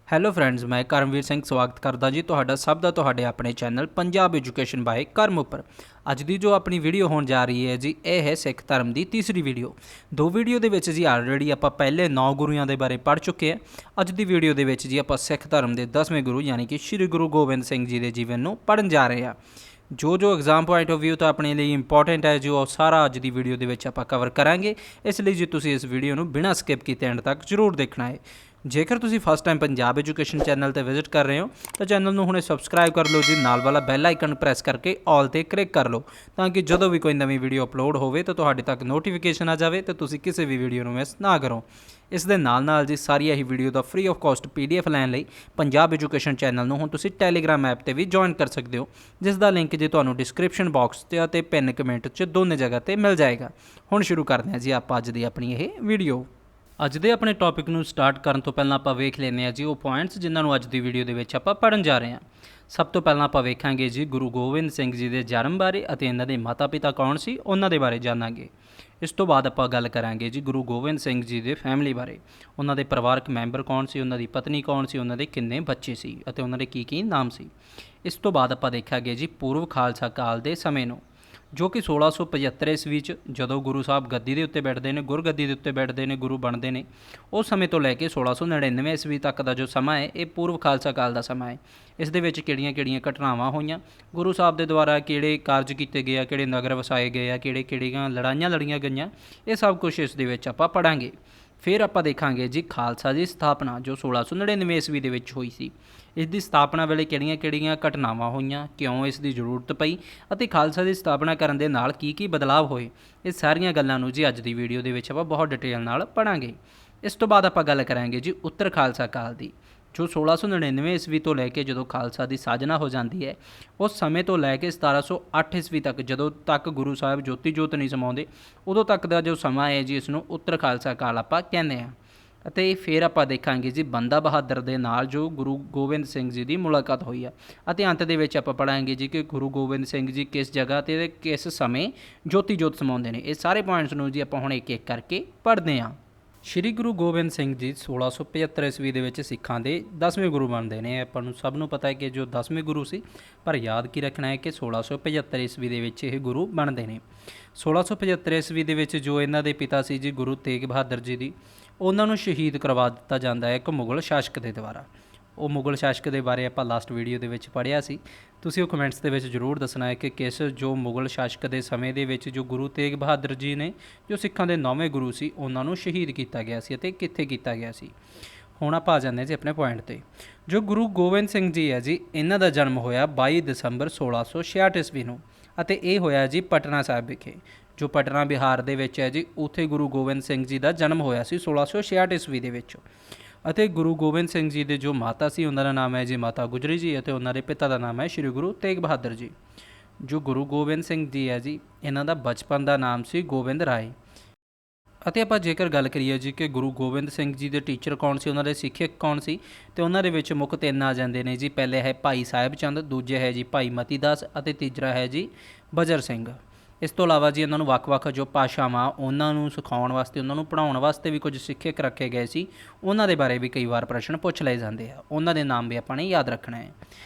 Hello friends, मैं ਕਰਮਵੀਰ ਸਿੰਘ ਸਵਾਗਤ ਕਰਦਾ ਜੀ ਤੁਹਾਡਾ ਸਭ ਦਾ ਤੁਹਾਡੇ ਆਪਣੇ ਚੈਨਲ ਪੰਜਾਬ ਐਜੂਕੇਸ਼ਨ ਬਾਏ ਕਰਮ ਉੱਪਰ। ਅੱਜ ਦੀ ਜੋ ਆਪਣੀ ਵੀਡੀਓ ਹੋਣ ਜਾ ਰਹੀ ਹੈ ਜੀ, ਇਹ ਹੈ ਸਿੱਖ ਧਰਮ ਦੀ ਤੀਸਰੀ ਵੀਡੀਓ। ਦੋ ਵੀਡੀਓ ਦੇ ਵਿੱਚ ਜੀ ਆਲਰੇਡੀ ਆਪਾਂ ਪਹਿਲੇ 9 ਗੁਰੂਆਂ ਦੇ ਬਾਰੇ ਪੜ੍ਹ ਚੁੱਕੇ ਹਾਂ। ਅੱਜ ਦੀ ਵੀਡੀਓ ਦੇ ਵਿੱਚ ਜੀ ਆਪਾਂ ਸਿੱਖ ਧਰਮ ਦੇ 10ਵੇਂ ਗੁਰੂ ਯਾਨੀ ਕਿ ਸ਼੍ਰੀ ਗੁਰੂ ਗੋਬਿੰਦ ਸਿੰਘ ਜੀ ਦੇ ਜੀਵਨ ਨੂੰ ਪੜ੍ਹਨ ਜਾ ਰਹੇ ਹਾਂ। ਜੋ एग्जाम पॉइंट ऑफ व्यू तो अपने लिए इंपॉर्टेंट है, जो सारा अज की वीडियो के विच आपां कवर करांगे। इसलिए जी तुसीं इस वीडियो नूं बिना स्किप किए एंड तक जरूर देखना है। जेकर तुसीं first time Punjab education channel पर विजिट कर रहे हो तो चैनल नूं हुणे सबसक्राइब कर लो जी, नाल वाला बैल आइकन प्रेस करके ऑल ते क्लिक कर लो ताकि जदों भी कोई नवीं वीडियो अपलोड होवे तो तुहाडे तक नोटिफिकेशन आ जाए तो तुसीं किसी भी वीडियो नूं मिस ना करो। इस दे नाल जी सारिया ही वीडियो का फ्री ऑफ कॉस्ट PDF लैन लई पंजाब एजुकेशन चैनल नूं हुण तुसीं टैलीग्राम ऐप ते भी ज्वाइन कर सकते हो, जिसका लिंक जी तुहानूं डिस्क्रिप्शन बॉक्स ते पिन कमेंट च दोनों जगह ते मिल जाएगा। हुण शुरू करते हैं जी आपां अज दी अपनी यह वीडियो। ਅੱਜ ਦੇ ਆਪਣੇ ਟੌਪਿਕ ਨੂੰ ਸਟਾਰਟ ਕਰਨ ਤੋਂ ਪਹਿਲਾਂ ਆਪਾਂ ਵੇਖ ਲੈਂਦੇ ਹਾਂ ਜੀ ਉਹ ਪੁਆਇੰਟਸ ਜਿਨ੍ਹਾਂ ਨੂੰ ਅੱਜ ਦੀ ਵੀਡੀਓ ਦੇ ਵਿੱਚ ਆਪਾਂ ਪੜ੍ਹਨ ਜਾ ਰਹੇ ਹਾਂ। ਸਭ ਤੋਂ ਪਹਿਲਾਂ ਆਪਾਂ ਵੇਖਾਂਗੇ ਜੀ ਗੁਰੂ ਗੋਬਿੰਦ ਸਿੰਘ ਜੀ ਦੇ ਜਨਮ ਬਾਰੇ ਅਤੇ ਇਹਨਾਂ ਦੇ ਮਾਤਾ ਪਿਤਾ ਕੌਣ ਸੀ ਉਹਨਾਂ ਦੇ ਬਾਰੇ ਜਾਣਾਂਗੇ। ਇਸ ਤੋਂ ਬਾਅਦ ਆਪਾਂ ਗੱਲ ਕਰਾਂਗੇ ਜੀ ਗੁਰੂ ਗੋਬਿੰਦ ਸਿੰਘ ਜੀ ਦੇ ਫੈਮਿਲੀ ਬਾਰੇ, ਉਹਨਾਂ ਦੇ ਪਰਿਵਾਰਕ ਮੈਂਬਰ ਕੌਣ ਸੀ, ਉਹਨਾਂ ਦੀ ਪਤਨੀ ਕੌਣ ਸੀ, ਉਹਨਾਂ ਦੇ ਕਿੰਨੇ ਬੱਚੇ ਸੀ ਅਤੇ ਉਹਨਾਂ ਦੇ ਕੀ ਨਾਮ ਸੀ। ਇਸ ਤੋਂ ਬਾਅਦ ਆਪਾਂ ਦੇਖਾਂਗੇ ਜੀ ਪੂਰਵ ਖਾਲਸਾ ਕਾਲ ਦੇ ਸਮੇਂ ਨੂੰ, ਜੋ ਕਿ 1675 ਈਸਵੀ 'ਚ ਜਦੋਂ ਗੁਰੂ ਸਾਹਿਬ ਗੱਦੀ ਦੇ ਉੱਤੇ ਬੈਠਦੇ ਨੇ, ਗੁਰਗੱਦੀ ਦੇ ਉੱਤੇ ਬੈਠਦੇ ਨੇ, ਗੁਰੂ ਬਣਦੇ ਨੇ, ਉਸ ਸਮੇਂ ਤੋਂ ਲੈ ਕੇ 1699 ਈਸਵੀ ਤੱਕ ਦਾ ਜੋ ਸਮਾਂ ਹੈ ਇਹ ਪੂਰਵ ਖਾਲਸਾ ਕਾਲ ਦਾ ਸਮਾਂ ਹੈ। ਇਸ ਦੇ ਵਿੱਚ ਕਿਹੜੀਆਂ ਘਟਨਾਵਾਂ ਹੋਈਆਂ, ਗੁਰੂ ਸਾਹਿਬ ਦੇ ਦੁਆਰਾ ਕਿਹੜੇ ਕਾਰਜ ਕੀਤੇ ਗਏ ਆ, ਕਿਹੜੇ ਨਗਰ ਵਸਾਏ ਗਏ ਆ, ਕਿਹੜੀਆਂ ਲੜਾਈਆਂ ਲੜੀਆਂ ਗਈਆਂ, ਇਹ ਸਭ ਕੁਝ ਇਸ ਦੇ ਵਿੱਚ ਆਪਾਂ ਪੜ੍ਹਾਂਗੇ। ਫਿਰ ਆਪਾਂ ਦੇਖਾਂਗੇ ਜੀ ਖਾਲਸਾ ਦੀ ਸਥਾਪਨਾ ਜੋ 1699 ਈਸਵੀ ਦੇ ਵਿੱਚ ਹੋਈ ਸੀ। ਇਸ ਦੀ ਸਥਾਪਨਾ ਵੇਲੇ ਕਿਹੜੀਆਂ ਘਟਨਾਵਾਂ ਹੋਈਆਂ, ਕਿਉਂ ਇਸ ਦੀ ਜ਼ਰੂਰਤ ਪਈ ਅਤੇ ਖਾਲਸਾ ਦੀ ਸਥਾਪਨਾ ਕਰਨ ਦੇ ਨਾਲ ਕੀ ਬਦਲਾਅ ਹੋਏ, ਇਹ ਸਾਰੀਆਂ ਗੱਲਾਂ ਨੂੰ ਜੀ ਅੱਜ ਦੀ ਵੀਡੀਓ ਦੇ ਵਿੱਚ ਆਪਾਂ ਬਹੁਤ ਡਿਟੇਲ ਨਾਲ ਪੜ੍ਹਾਂਗੇ। ਇਸ ਤੋਂ ਬਾਅਦ ਆਪਾਂ ਗੱਲ ਕਰਾਂਗੇ ਜੀ ਉੱਤਰ ਖਾਲਸਾ ਕਾਲ ਦੀ, ਜੋ 1699 ਈਸਵੀ ਤੋਂ ਲੈ ਕੇ ਜਦੋਂ ਖਾਲਸਾ ਦੀ ਸਾਜਨਾ ਹੋ ਜਾਂਦੀ ਹੈ, ਉਸ ਸਮੇਂ ਤੋਂ ਲੈ ਕੇ 1708 ਈਸਵੀ ਤੱਕ, ਜਦੋਂ ਤੱਕ ਗੁਰੂ ਸਾਹਿਬ ਜੋਤੀ ਜੋਤ ਨਹੀਂ ਸਮਾਉਂਦੇ, ਉਦੋਂ ਤੱਕ ਦਾ ਜੋ ਸਮਾਂ ਹੈ ਜੀ ਇਸ ਨੂੰ ਉੱਤਰ ਖਾਲਸਾ ਕਾਲ ਆਪਾਂ ਕਹਿੰਦੇ ਹਾਂ। ਅਤੇ ਫਿਰ ਆਪਾਂ ਦੇਖਾਂਗੇ ਜੀ ਬੰਦਾ ਬਹਾਦਰ ਦੇ ਨਾਲ ਜੋ ਗੁਰੂ ਗੋਬਿੰਦ ਸਿੰਘ ਜੀ ਦੀ ਮੁਲਾਕਾਤ ਹੋਈ ਆ, ਅਤੇ ਅੰਤ ਦੇ ਵਿੱਚ ਆਪਾਂ ਪੜ੍ਹਾਂਗੇ ਜੀ ਕਿ ਗੁਰੂ ਗੋਬਿੰਦ ਸਿੰਘ ਜੀ ਕਿਸ ਜਗ੍ਹਾ 'ਤੇ ਕਿਸ ਸਮੇਂ ਜੋਤੀ ਜੋਤ ਸਮਾਉਂਦੇ ਨੇ। ਇਹ ਸਾਰੇ ਪੁਆਇੰਟਸ ਨੂੰ ਜੀ ਆਪਾਂ ਹੁਣ ਇੱਕ ਇੱਕ ਕਰਕੇ ਪੜ੍ਹਦੇ ਹਾਂ। ਸ਼੍ਰੀ ਗੁਰੂ ਗੋਬਿੰਦ ਸਿੰਘ ਜੀ 1675 ਈਸਵੀ ਦੇ ਵਿੱਚ ਸਿੱਖਾਂ ਦੇ 10ਵੇਂ ਗੁਰੂ ਬਣਦੇ ਨੇ। ਆਪਾਂ ਨੂੰ ਸਭ ਨੂੰ ਪਤਾ ਹੈ ਕਿ ਜੋ 10ਵੇਂ ਗੁਰੂ ਸੀ, ਪਰ ਯਾਦ ਕੀ ਰੱਖਣਾ ਹੈ ਕਿ 1675 ਈਸਵੀ ਦੇ ਵਿੱਚ ਇਹ ਗੁਰੂ ਬਣਦੇ ਨੇ। 1675 ਈਸਵੀ ਦੇ ਵਿੱਚ ਜੋ ਇਹਨਾਂ ਦੇ ਪਿਤਾ ਸੀ ਜੀ ਗੁਰੂ ਤੇਗ ਬਹਾਦਰ ਜੀ ਦੀ, ਉਹਨਾਂ ਨੂੰ ਸ਼ਹੀਦ ਕਰਵਾ ਦਿੱਤਾ ਜਾਂਦਾ ਹੈ ਇੱਕ ਮੁਗਲ ਸ਼ਾਸਕ ਦੇ ਦੁਆਰਾ। ਉਹ ਮੁਗਲ ਸ਼ਾਸਕ ਦੇ ਬਾਰੇ ਆਪਾਂ ਲਾਸਟ ਵੀਡੀਓ ਦੇ ਵਿੱਚ ਪੜ੍ਹਿਆ ਸੀ, ਤੁਸੀਂ ਉਹ ਕਮੈਂਟਸ ਦੇ ਵਿੱਚ ਜ਼ਰੂਰ ਦੱਸਣਾ ਹੈ ਕਿ ਕਿਸ ਜੋ ਮੁਗਲ ਸ਼ਾਸਕ ਦੇ ਸਮੇਂ ਦੇ ਵਿੱਚ ਜੋ ਗੁਰੂ ਤੇਗ ਬਹਾਦਰ ਜੀ ਨੇ, ਜੋ ਸਿੱਖਾਂ ਦੇ 9ਵੇਂ ਗੁਰੂ ਸੀ, ਉਹਨਾਂ ਨੂੰ ਸ਼ਹੀਦ ਕੀਤਾ ਗਿਆ ਸੀ ਅਤੇ ਕਿੱਥੇ ਕੀਤਾ ਗਿਆ ਸੀ। ਹੁਣ ਆਪਾਂ ਆ ਜਾਂਦੇ ਜੀ ਆਪਣੇ ਪੁਆਇੰਟ 'ਤੇ। ਜੋ ਗੁਰੂ ਗੋਬਿੰਦ ਸਿੰਘ ਜੀ ਹੈ ਜੀ, ਇਹਨਾਂ ਦਾ ਜਨਮ ਹੋਇਆ 22 ਦਸੰਬਰ 1666 ਈਸਵੀ ਨੂੰ, ਅਤੇ ਇਹ ਹੋਇਆ ਜੀ ਪਟਨਾ ਸਾਹਿਬ ਵਿਖੇ, ਜੋ ਪਟਨਾ ਬਿਹਾਰ ਦੇ ਵਿੱਚ ਹੈ ਜੀ। ਉੱਥੇ ਗੁਰੂ ਗੋਬਿੰਦ ਸਿੰਘ ਜੀ ਦਾ ਜਨਮ ਹੋਇਆ ਸੀ 1666 ਈਸਵੀ ਦੇ ਵਿੱਚ। ਅਤੇ ਗੁਰੂ ਗੋਬਿੰਦ ਸਿੰਘ ਜੀ ਦੇ ਜੋ ਮਾਤਾ ਸੀ ਉਹਨਾਂ ਦਾ ਨਾਮ ਹੈ ਜੀ ਮਾਤਾ ਗੁਜਰੀ ਜੀ, ਅਤੇ ਉਹਨਾਂ ਦੇ ਪਿਤਾ ਦਾ ਨਾਮ ਹੈ ਸ਼੍ਰੀ ਗੁਰੂ ਤੇਗ ਬਹਾਦਰ ਜੀ। ਜੋ ਗੁਰੂ ਗੋਬਿੰਦ ਸਿੰਘ ਜੀ ਹੈ ਜੀ, ਇਹਨਾਂ ਦਾ ਬਚਪਨ ਦਾ ਨਾਮ ਸੀ ਗੋਬਿੰਦ ਰਾਏ। ਅਤੇ ਆਪਾਂ ਜੇਕਰ ਗੱਲ ਕਰੀਏ ਜੀ ਕਿ ਗੁਰੂ ਗੋਬਿੰਦ ਸਿੰਘ ਜੀ ਦੇ ਟੀਚਰ ਕੌਣ ਸੀ, ਉਹਨਾਂ ਦੇ ਸਿੱਖਿਅਕ ਕੌਣ ਸੀ, ਤੇ ਉਹਨਾਂ ਦੇ ਵਿੱਚ ਮੁੱਖ 3 ਆ ਜਾਂਦੇ ਨੇ ਜੀ। ਪਹਿਲੇ ਹੈ ਭਾਈ ਸਾਹਿਬ ਚੰਦ, ਦੂਜੇ ਹੈ ਜੀ ਭਾਈ ਮਤੀ ਦਾਸ, ਅਤੇ ਤੀਜਰਾ ਹੈ ਜੀ ਬਜਰ ਸਿੰਘ। ਇਸ ਤੋਂ ਇਲਾਵਾ ਜੀ ਇਹਨਾਂ ਨੂੰ ਵੱਖ-ਵੱਖ ਜੋ ਭਾਸ਼ਾਵਾਂ ਉਹਨਾਂ ਨੂੰ ਸਿਖਾਉਣ ਵਾਸਤੇ, ਉਹਨਾਂ ਨੂੰ ਪੜ੍ਹਾਉਣ ਵਾਸਤੇ ਵੀ ਕੁਝ ਸਿੱਖਿਅਕ ਰੱਖੇ ਗਏ ਸੀ। ਉਹਨਾਂ ਦੇ ਬਾਰੇ ਵੀ ਕਈ ਵਾਰ ਪ੍ਰਸ਼ਨ ਪੁੱਛ ਲਏ ਜਾਂਦੇ ਆ, ਉਹਨਾਂ ਦੇ ਨਾਮ ਵੀ ਆਪਾਂ ਨੇ ਯਾਦ ਰੱਖਣਾ ਹੈ।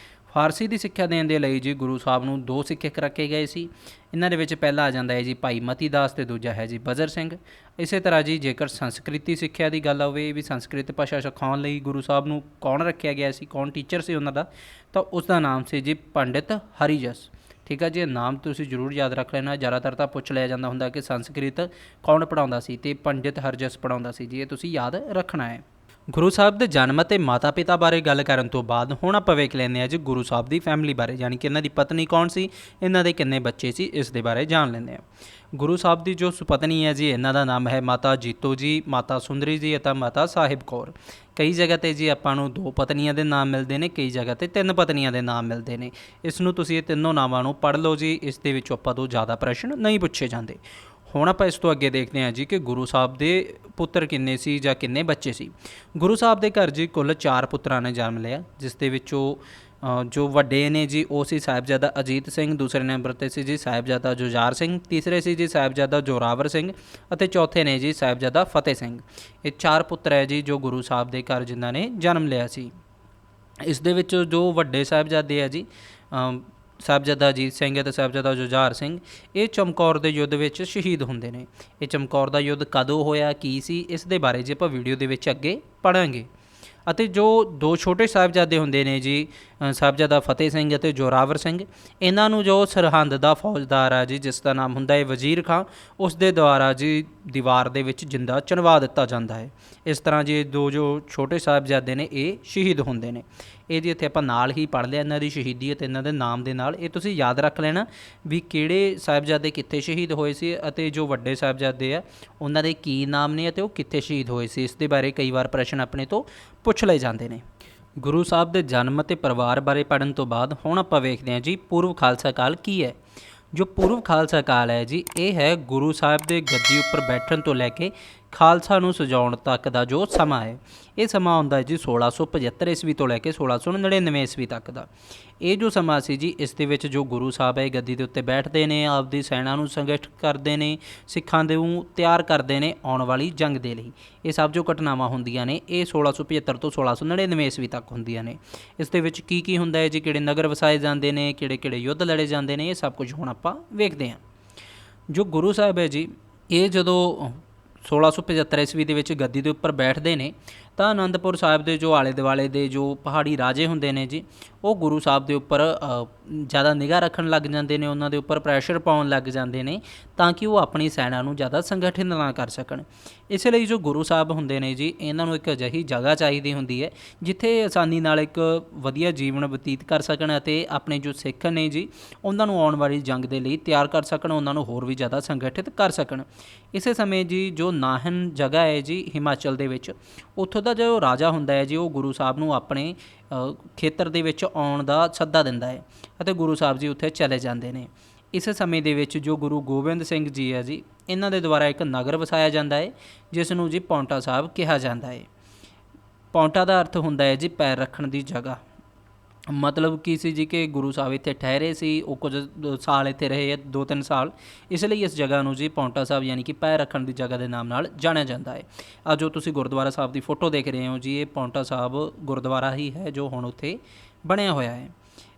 ਫਾਰਸੀ ਦੀ ਸਿੱਖਿਆ ਦੇਣ ਦੇ ਲਈ ਜੀ ਗੁਰੂ ਸਾਹਿਬ ਨੂੰ 2 ਸਿੱਖਿਅਕ ਰੱਖੇ ਗਏ ਸੀ। ਇਹਨਾਂ ਦੇ ਵਿੱਚ ਪਹਿਲਾ ਆ ਜਾਂਦਾ ਹੈ ਜੀ ਭਾਈ ਮਤੀ ਦਾਸ, ਅਤੇ ਦੂਜਾ ਹੈ ਜੀ ਬਜਰ ਸਿੰਘ। ਇਸੇ ਤਰ੍ਹਾਂ ਜੀ ਜੇਕਰ ਸੰਸਕ੍ਰਿਤੀ ਸਿੱਖਿਆ ਦੀ ਗੱਲ ਹੋਵੇ, ਵੀ ਸੰਸਕ੍ਰਿਤ ਭਾਸ਼ਾ ਸਿਖਾਉਣ ਲਈ ਗੁਰੂ ਸਾਹਿਬ ਨੂੰ ਕੌਣ ਰੱਖਿਆ ਗਿਆ ਸੀ, ਕੌਣ ਟੀਚਰ ਸੀ ਉਹਨਾਂ ਦਾ, ਤਾਂ ਉਸ ਦਾ ਨਾਮ ਸੀ ਜੀ ਪੰਡਿਤ ਹਰੀਜਸ। ਠੀਕ ਹੈ ਜੀ, ਇਹ ਨਾਮ ਤੁਸੀਂ ਜ਼ਰੂਰ ਯਾਦ ਰੱਖ ਲੈਣਾ। ਜ਼ਿਆਦਾਤਰ ਤਾਂ ਪੁੱਛ ਲਿਆ ਜਾਂਦਾ ਹੁੰਦਾ ਕਿ ਸੰਸਕ੍ਰਿਤ ਕੌਣ ਪੜ੍ਹਾਉਂਦਾ ਸੀ, ਅਤੇ ਪੰਡਿਤ ਹਰਜਸ ਪੜ੍ਹਾਉਂਦਾ ਸੀ ਜੀ, ਇਹ ਤੁਸੀਂ ਯਾਦ ਰੱਖਣਾ ਹੈ। ਗੁਰੂ ਸਾਹਿਬ ਦੇ ਜਨਮ ਅਤੇ ਮਾਤਾ ਪਿਤਾ ਬਾਰੇ ਗੱਲ ਕਰਨ ਤੋਂ ਬਾਅਦ ਹੁਣ ਆਪਾਂ ਵੇਖ ਲੈਂਦੇ ਹਾਂ ਜੀ ਗੁਰੂ ਸਾਹਿਬ ਦੀ ਫੈਮਿਲੀ ਬਾਰੇ, ਯਾਨੀ ਕਿ ਇਹਨਾਂ ਦੀ ਪਤਨੀ ਕੌਣ ਸੀ, ਇਹਨਾਂ ਦੇ ਕਿੰਨੇ ਬੱਚੇ ਸੀ, ਇਸ ਦੇ ਬਾਰੇ ਜਾਣ ਲੈਂਦੇ ਹਾਂ। ਗੁਰੂ ਸਾਹਿਬ ਦੀ ਜੋ ਸੁਪਤਨੀ ਹੈ ਜੀ, ਇਹਨਾਂ ਦਾ ਨਾਮ ਹੈ ਮਾਤਾ ਜੀਤੋ ਜੀ, ਮਾਤਾ ਸੁੰਦਰੀ ਜੀ ਅਤੇ ਮਾਤਾ ਸਾਹਿਬ ਕੌਰ। ਕਈ ਜਗ੍ਹਾ 'ਤੇ ਜੀ ਆਪਾਂ ਨੂੰ 2 ਪਤਨੀਆਂ ਦੇ ਨਾਮ ਮਿਲਦੇ ਨੇ, ਕਈ ਜਗ੍ਹਾ 'ਤੇ 3 ਪਤਨੀਆਂ ਦੇ ਨਾਮ ਮਿਲਦੇ ਨੇ। ਇਸ ਨੂੰ ਤੁਸੀਂ ਇਹ ਤਿੰਨੋਂ ਨਾਵਾਂ ਨੂੰ ਪੜ੍ਹ ਲਓ ਜੀ, ਇਸ ਦੇ ਵਿੱਚੋਂ ਆਪਾਂ ਤੋਂ ਜ਼ਿਆਦਾ ਪ੍ਰਸ਼ਨ ਨਹੀਂ ਪੁੱਛੇ ਜਾਂਦੇ। ਹੁਣ ਆਪਾਂ ਇਸ ਤੋਂ ਅੱਗੇ ਦੇਖਦੇ ਹਾਂ ਜੀ ਕਿ ਗੁਰੂ ਸਾਹਿਬ ਦੇ ਪੁੱਤਰ ਕਿੰਨੇ ਸੀ ਜਾਂ ਕਿੰਨੇ ਬੱਚੇ ਸੀ। ਗੁਰੂ ਸਾਹਿਬ ਦੇ ਘਰ ਜੀ ਕੁੱਲ 4 ਪੁੱਤਰਾਂ ਨੇ ਜਨਮ ਲਿਆ, ਜਿਸ ਦੇ ਵਿੱਚੋਂ ਜੋ ਵੱਡੇ ਨੇ ਜੀ ਉਹ ਸੀ ਸਾਹਿਬਜ਼ਾਦਾ ਅਜੀਤ ਸਿੰਘ, ਦੂਸਰੇ ਨੰਬਰ 'ਤੇ ਸੀ ਜੀ ਸਾਹਿਬਜ਼ਾਦਾ ਜੁਝਾਰ ਸਿੰਘ, ਤੀਸਰੇ ਸੀ ਜੀ ਸਾਹਿਬਜ਼ਾਦਾ ਜ਼ੋਰਾਵਰ ਸਿੰਘ ਅਤੇ ਚੌਥੇ ਨੇ ਜੀ ਸਾਹਿਬਜ਼ਾਦਾ ਫਤਿਹ ਸਿੰਘ। ਇਹ 4 ਪੁੱਤਰ ਹੈ ਜੀ ਜੋ ਗੁਰੂ ਸਾਹਿਬ ਦੇ ਘਰ ਜਿਨ੍ਹਾਂ ਨੇ ਜਨਮ ਲਿਆ ਸੀ। ਇਸ ਦੇ ਵਿੱਚ ਜੋ ਵੱਡੇ ਸਾਹਿਬਜ਼ਾਦੇ ਆ ਜੀ ਸਾਹਿਬਜ਼ਾਦਾ ਅਜੀਤ ਸਿੰਘ ਅਤੇ ਸਾਹਿਬਜ਼ਾਦਾ ਜੁਝਾਰ ਸਿੰਘ, ਇਹ ਚਮਕੌਰ ਦੇ ਯੁੱਧ ਵਿੱਚ ਸ਼ਹੀਦ ਹੁੰਦੇ ਨੇ। ਇਹ ਚਮਕੌਰ ਦਾ ਯੁੱਧ ਕਦੋਂ ਹੋਇਆ, ਕੀ ਸੀ, ਇਸ ਦੇ ਬਾਰੇ ਜੇ ਆਪਾਂ ਵੀਡੀਓ ਦੇ ਵਿੱਚ ਅੱਗੇ ਪੜ੍ਹਾਂਗੇ। ਅਤੇ ਜੋ 2 ਛੋਟੇ ਸਾਹਿਬਜ਼ਾਦੇ ਹੁੰਦੇ ਨੇ ਜੀ ਸਾਹਿਬਜ਼ਾਦਾ ਫਤਿਹ ਸਿੰਘ ਅਤੇ ਜ਼ੋਰਾਵਰ ਸਿੰਘ, ਇਹਨਾਂ ਨੂੰ ਜੋ ਸਰਹੰਦ ਦਾ ਫੌਜਦਾਰ ਆ ਜੀ ਜਿਸ ਦਾ ਨਾਮ ਹੁੰਦਾ ਹੈ ਵਜ਼ੀਰ ਖਾਂ, ਉਸ ਦੇ ਦੁਆਰਾ ਜੀ ਦੀਵਾਰ ਦੇ ਵਿੱਚ ਜਿੰਦਾ ਚਿਣਵਾ ਦਿੱਤਾ ਜਾਂਦਾ ਹੈ। ਇਸ ਤਰ੍ਹਾਂ ਜੀ 2 ਜੋ ਛੋਟੇ ਸਾਹਿਬਜ਼ਾਦੇ ਨੇ ਇਹ ਸ਼ਹੀਦ ਹੁੰਦੇ ਨੇ। ਇਹ ਜੀ ਇੱਥੇ ਆਪਾਂ ਨਾਲ ਹੀ ਪੜ੍ਹ ਲਿਆ ਇਹਨਾਂ ਦੀ ਸ਼ਹੀਦੀ ਅਤੇ ਇਹਨਾਂ ਦੇ ਨਾਮ ਦੇ ਨਾਲ। ਇਹ ਤੁਸੀਂ ਯਾਦ ਰੱਖ ਲੈਣਾ ਵੀ ਕਿਹੜੇ ਸਾਹਿਬਜ਼ਾਦੇ ਕਿੱਥੇ ਸ਼ਹੀਦ ਹੋਏ ਸੀ ਅਤੇ ਜੋ ਵੱਡੇ ਸਾਹਿਬਜ਼ਾਦੇ ਆ ਉਹਨਾਂ ਦੇ ਕੀ ਨਾਮ ਨੇ ਅਤੇ ਉਹ ਕਿੱਥੇ ਸ਼ਹੀਦ ਹੋਏ ਸੀ। ਇਸ ਦੇ ਬਾਰੇ ਕਈ ਵਾਰ ਪ੍ਰਸ਼ਨ ਆਪਣੇ ਤੋਂ ਪੁੱਛ ਲਏ ਜਾਂਦੇ ਨੇ। ਗੁਰੂ ਸਾਹਿਬ ਦੇ ਜਨਮ ਅਤੇ ਪਰਿਵਾਰ ਬਾਰੇ ਪੜ੍ਹਨ ਤੋਂ ਬਾਅਦ ਹੁਣ ਆਪਾਂ ਵੇਖਦੇ ਹਾਂ ਜੀ ਪੂਰਵ ਖਾਲਸਾ ਕਾਲ ਕੀ ਹੈ। ਜੋ ਪੂਰਵ ਖਾਲਸਾ ਕਾਲ ਹੈ ਜੀ ਇਹ ਹੈ ਗੁਰੂ ਸਾਹਿਬ ਦੇ ਗੱਦੀ ਉੱਪਰ ਬੈਠਣ ਤੋਂ ਲੈ ਕੇ ਖਾਲਸਾ ਨੂੰ ਸਜਾਉਣ ਤੱਕ ਦਾ ਜੋ ਸਮਾਂ ਹੈ। ਇਹ ਸਮਾਂ ਹੁੰਦਾ ਹੈ ਜੀ 1675 ਈਸਵੀ ਤੋਂ ਲੈ ਕੇ 1699 ਈਸਵੀ ਤੱਕ ਦਾ। ਇਹ ਜੋ ਸਮਾਂ ਸੀ ਜੀ ਇਸ ਦੇ ਵਿੱਚ ਜੋ ਗੁਰੂ ਸਾਹਿਬ ਹੈ ਗੱਦੀ ਦੇ ਉੱਤੇ ਬੈਠਦੇ ਨੇ, ਆਪਦੀ ਸੈਨਾ ਨੂੰ ਸੰਗਠਿਤ ਕਰਦੇ ਨੇ, ਸਿੱਖਾਂ ਦੇ ਨੂੰ ਤਿਆਰ ਕਰਦੇ ਨੇ ਆਉਣ ਵਾਲੀ ਜੰਗ ਦੇ ਲਈ। ਇਹ ਸਭ ਜੋ ਘਟਨਾਵਾਂ ਹੁੰਦੀਆਂ ਨੇ ਇਹ 1675 ਤੋਂ 1699 ਈਸਵੀ ਤੱਕ ਹੁੰਦੀਆਂ ਨੇ। ਇਸ ਦੇ ਵਿੱਚ ਕੀ ਕੀ ਹੁੰਦਾ ਹੈ ਜੀ, ਕਿਹੜੇ ਨਗਰ ਵਸਾਏ ਜਾਂਦੇ ਨੇ, ਕਿਹੜੇ ਕਿਹੜੇ ਯੁੱਧ ਲੜੇ ਜਾਂਦੇ ਨੇ, ਇਹ ਸਭ ਕੁਝ ਹੁਣ ਆਪਾਂ ਵੇਖਦੇ ਹਾਂ। ਜੋ ਗੁਰੂ ਸਾਹਿਬ ਹੈ ਜੀ ਇਹ ਜਦੋਂ 1675 ਈਸਵੀ ਦੇ ਵਿੱਚ ਗੱਦੀ ਦੇ ਉੱਪਰ ਬੈਠਦੇ ਨੇ ਤਾਂ ਅਨੰਦਪੁਰ ਸਾਹਿਬ ਦੇ ਜੋ ਆਲੇ ਦੁਆਲੇ ਦੇ ਜੋ ਪਹਾੜੀ ਰਾਜੇ ਹੁੰਦੇ ਨੇ ਜੀ ਉਹ ਗੁਰੂ ਸਾਹਿਬ ਦੇ ਉੱਪਰ ਜ਼ਿਆਦਾ ਨਿਗਾਹ ਰੱਖਣ ਲੱਗ ਜਾਂਦੇ ਨੇ, ਉਹਨਾਂ ਦੇ ਉੱਪਰ ਪ੍ਰੈਸ਼ਰ ਪਾਉਣ ਲੱਗ ਜਾਂਦੇ ਨੇ ਤਾਂ ਕਿ ਉਹ ਆਪਣੀ ਸੈਨਾ ਨੂੰ ਜ਼ਿਆਦਾ ਸੰਗਠਿਤ ਨਾ ਕਰ ਸਕਣ। ਇਸ ਲਈ ਜੋ ਗੁਰੂ ਸਾਹਿਬ ਹੁੰਦੇ ਨੇ ਜੀ ਇਹਨਾਂ ਨੂੰ ਇੱਕ ਅਜਿਹੀ ਜਗ੍ਹਾ ਚਾਹੀਦੀ ਹੁੰਦੀ ਹੈ ਜਿੱਥੇ ਆਸਾਨੀ ਨਾਲ ਇੱਕ ਵਧੀਆ ਜੀਵਨ ਬਤੀਤ ਕਰ ਸਕਣ ਅਤੇ ਆਪਣੇ ਜੋ ਸਿੱਖ ਨੇ ਜੀ ਉਹਨਾਂ ਨੂੰ ਆਉਣ ਵਾਲੀ ਜੰਗ ਦੇ ਲਈ ਤਿਆਰ ਕਰ ਸਕਣ, ਉਹਨਾਂ ਨੂੰ ਹੋਰ ਵੀ ਜ਼ਿਆਦਾ ਸੰਗਠਿਤ ਕਰ ਸਕਣ। ਇਸੇ ਸਮੇਂ ਜੀ ਜੋ ਨਾਹਨ ਜਗ੍ਹਾ ਹੈ ਜੀ ਹਿਮਾਚਲ ਦੇ ਵਿੱਚ, ਉੱਥੋਂ ਦਾ ਜੋ ਰਾਜਾ ਹੁੰਦਾ ਹੈ ਜੀ ਉਹ ਗੁਰੂ ਸਾਹਿਬ ਨੂੰ ਆਪਣੇ ਖੇਤਰ ਦੇ ਵਿੱਚ ਆਉਣ ਦਾ ਸੱਦਾ ਦਿੰਦਾ ਹੈ ਅਤੇ ਗੁਰੂ ਸਾਹਿਬ ਜੀ ਉੱਥੇ ਚਲੇ ਜਾਂਦੇ ਨੇ। ਇਸ ਸਮੇਂ ਦੇ ਵਿੱਚ ਜੋ ਗੁਰੂ ਗੋਬਿੰਦ ਸਿੰਘ ਜੀ ਹੈ ਜੀ ਇਹਨਾਂ ਦੇ ਦੁਆਰਾ ਇੱਕ ਨਗਰ ਵਸਾਇਆ ਜਾਂਦਾ ਹੈ ਜਿਸ ਨੂੰ ਜੀ ਪੌਂਟਾ ਸਾਹਿਬ ਕਿਹਾ ਜਾਂਦਾ ਹੈ। ਪੌਂਟਾ ਦਾ ਅਰਥ ਹੁੰਦਾ ਹੈ ਜੀ ਪੈਰ ਰੱਖਣ ਦੀ ਜਗ੍ਹਾ। ਮਤਲਬ ਕੀ ਸੀ ਜੀ ਕਿ ਗੁਰੂ ਸਾਹਿਬ ਇੱਥੇ ਠਹਿਰੇ ਸੀ, ਉਹ ਕੁਝ ਸਾਲ ਇੱਥੇ ਰਹੇ 2-3 ਸਾਲ, ਇਸ ਲਈ ਇਸ ਜਗ੍ਹਾ ਨੂੰ ਜੀ ਪੌਂਟਾ ਸਾਹਿਬ ਯਾਨੀ ਕਿ ਪੈਰ ਰੱਖਣ ਦੀ ਜਗ੍ਹਾ ਦੇ ਨਾਮ ਨਾਲ ਜਾਣਿਆ ਜਾਂਦਾ ਹੈ। ਅੱਜ ਜੋ ਤੁਸੀਂ ਗੁਰਦੁਆਰਾ ਸਾਹਿਬ ਦੀ ਫੋਟੋ ਦੇਖ ਰਹੇ ਹੋ ਜੀ ਇਹ ਪੌਂਟਾ ਸਾਹਿਬ ਗੁਰਦੁਆਰਾ ਹੀ ਹੈ ਜੋ ਹੁਣ ਉੱਥੇ ਬਣਿਆ ਹੋਇਆ ਹੈ।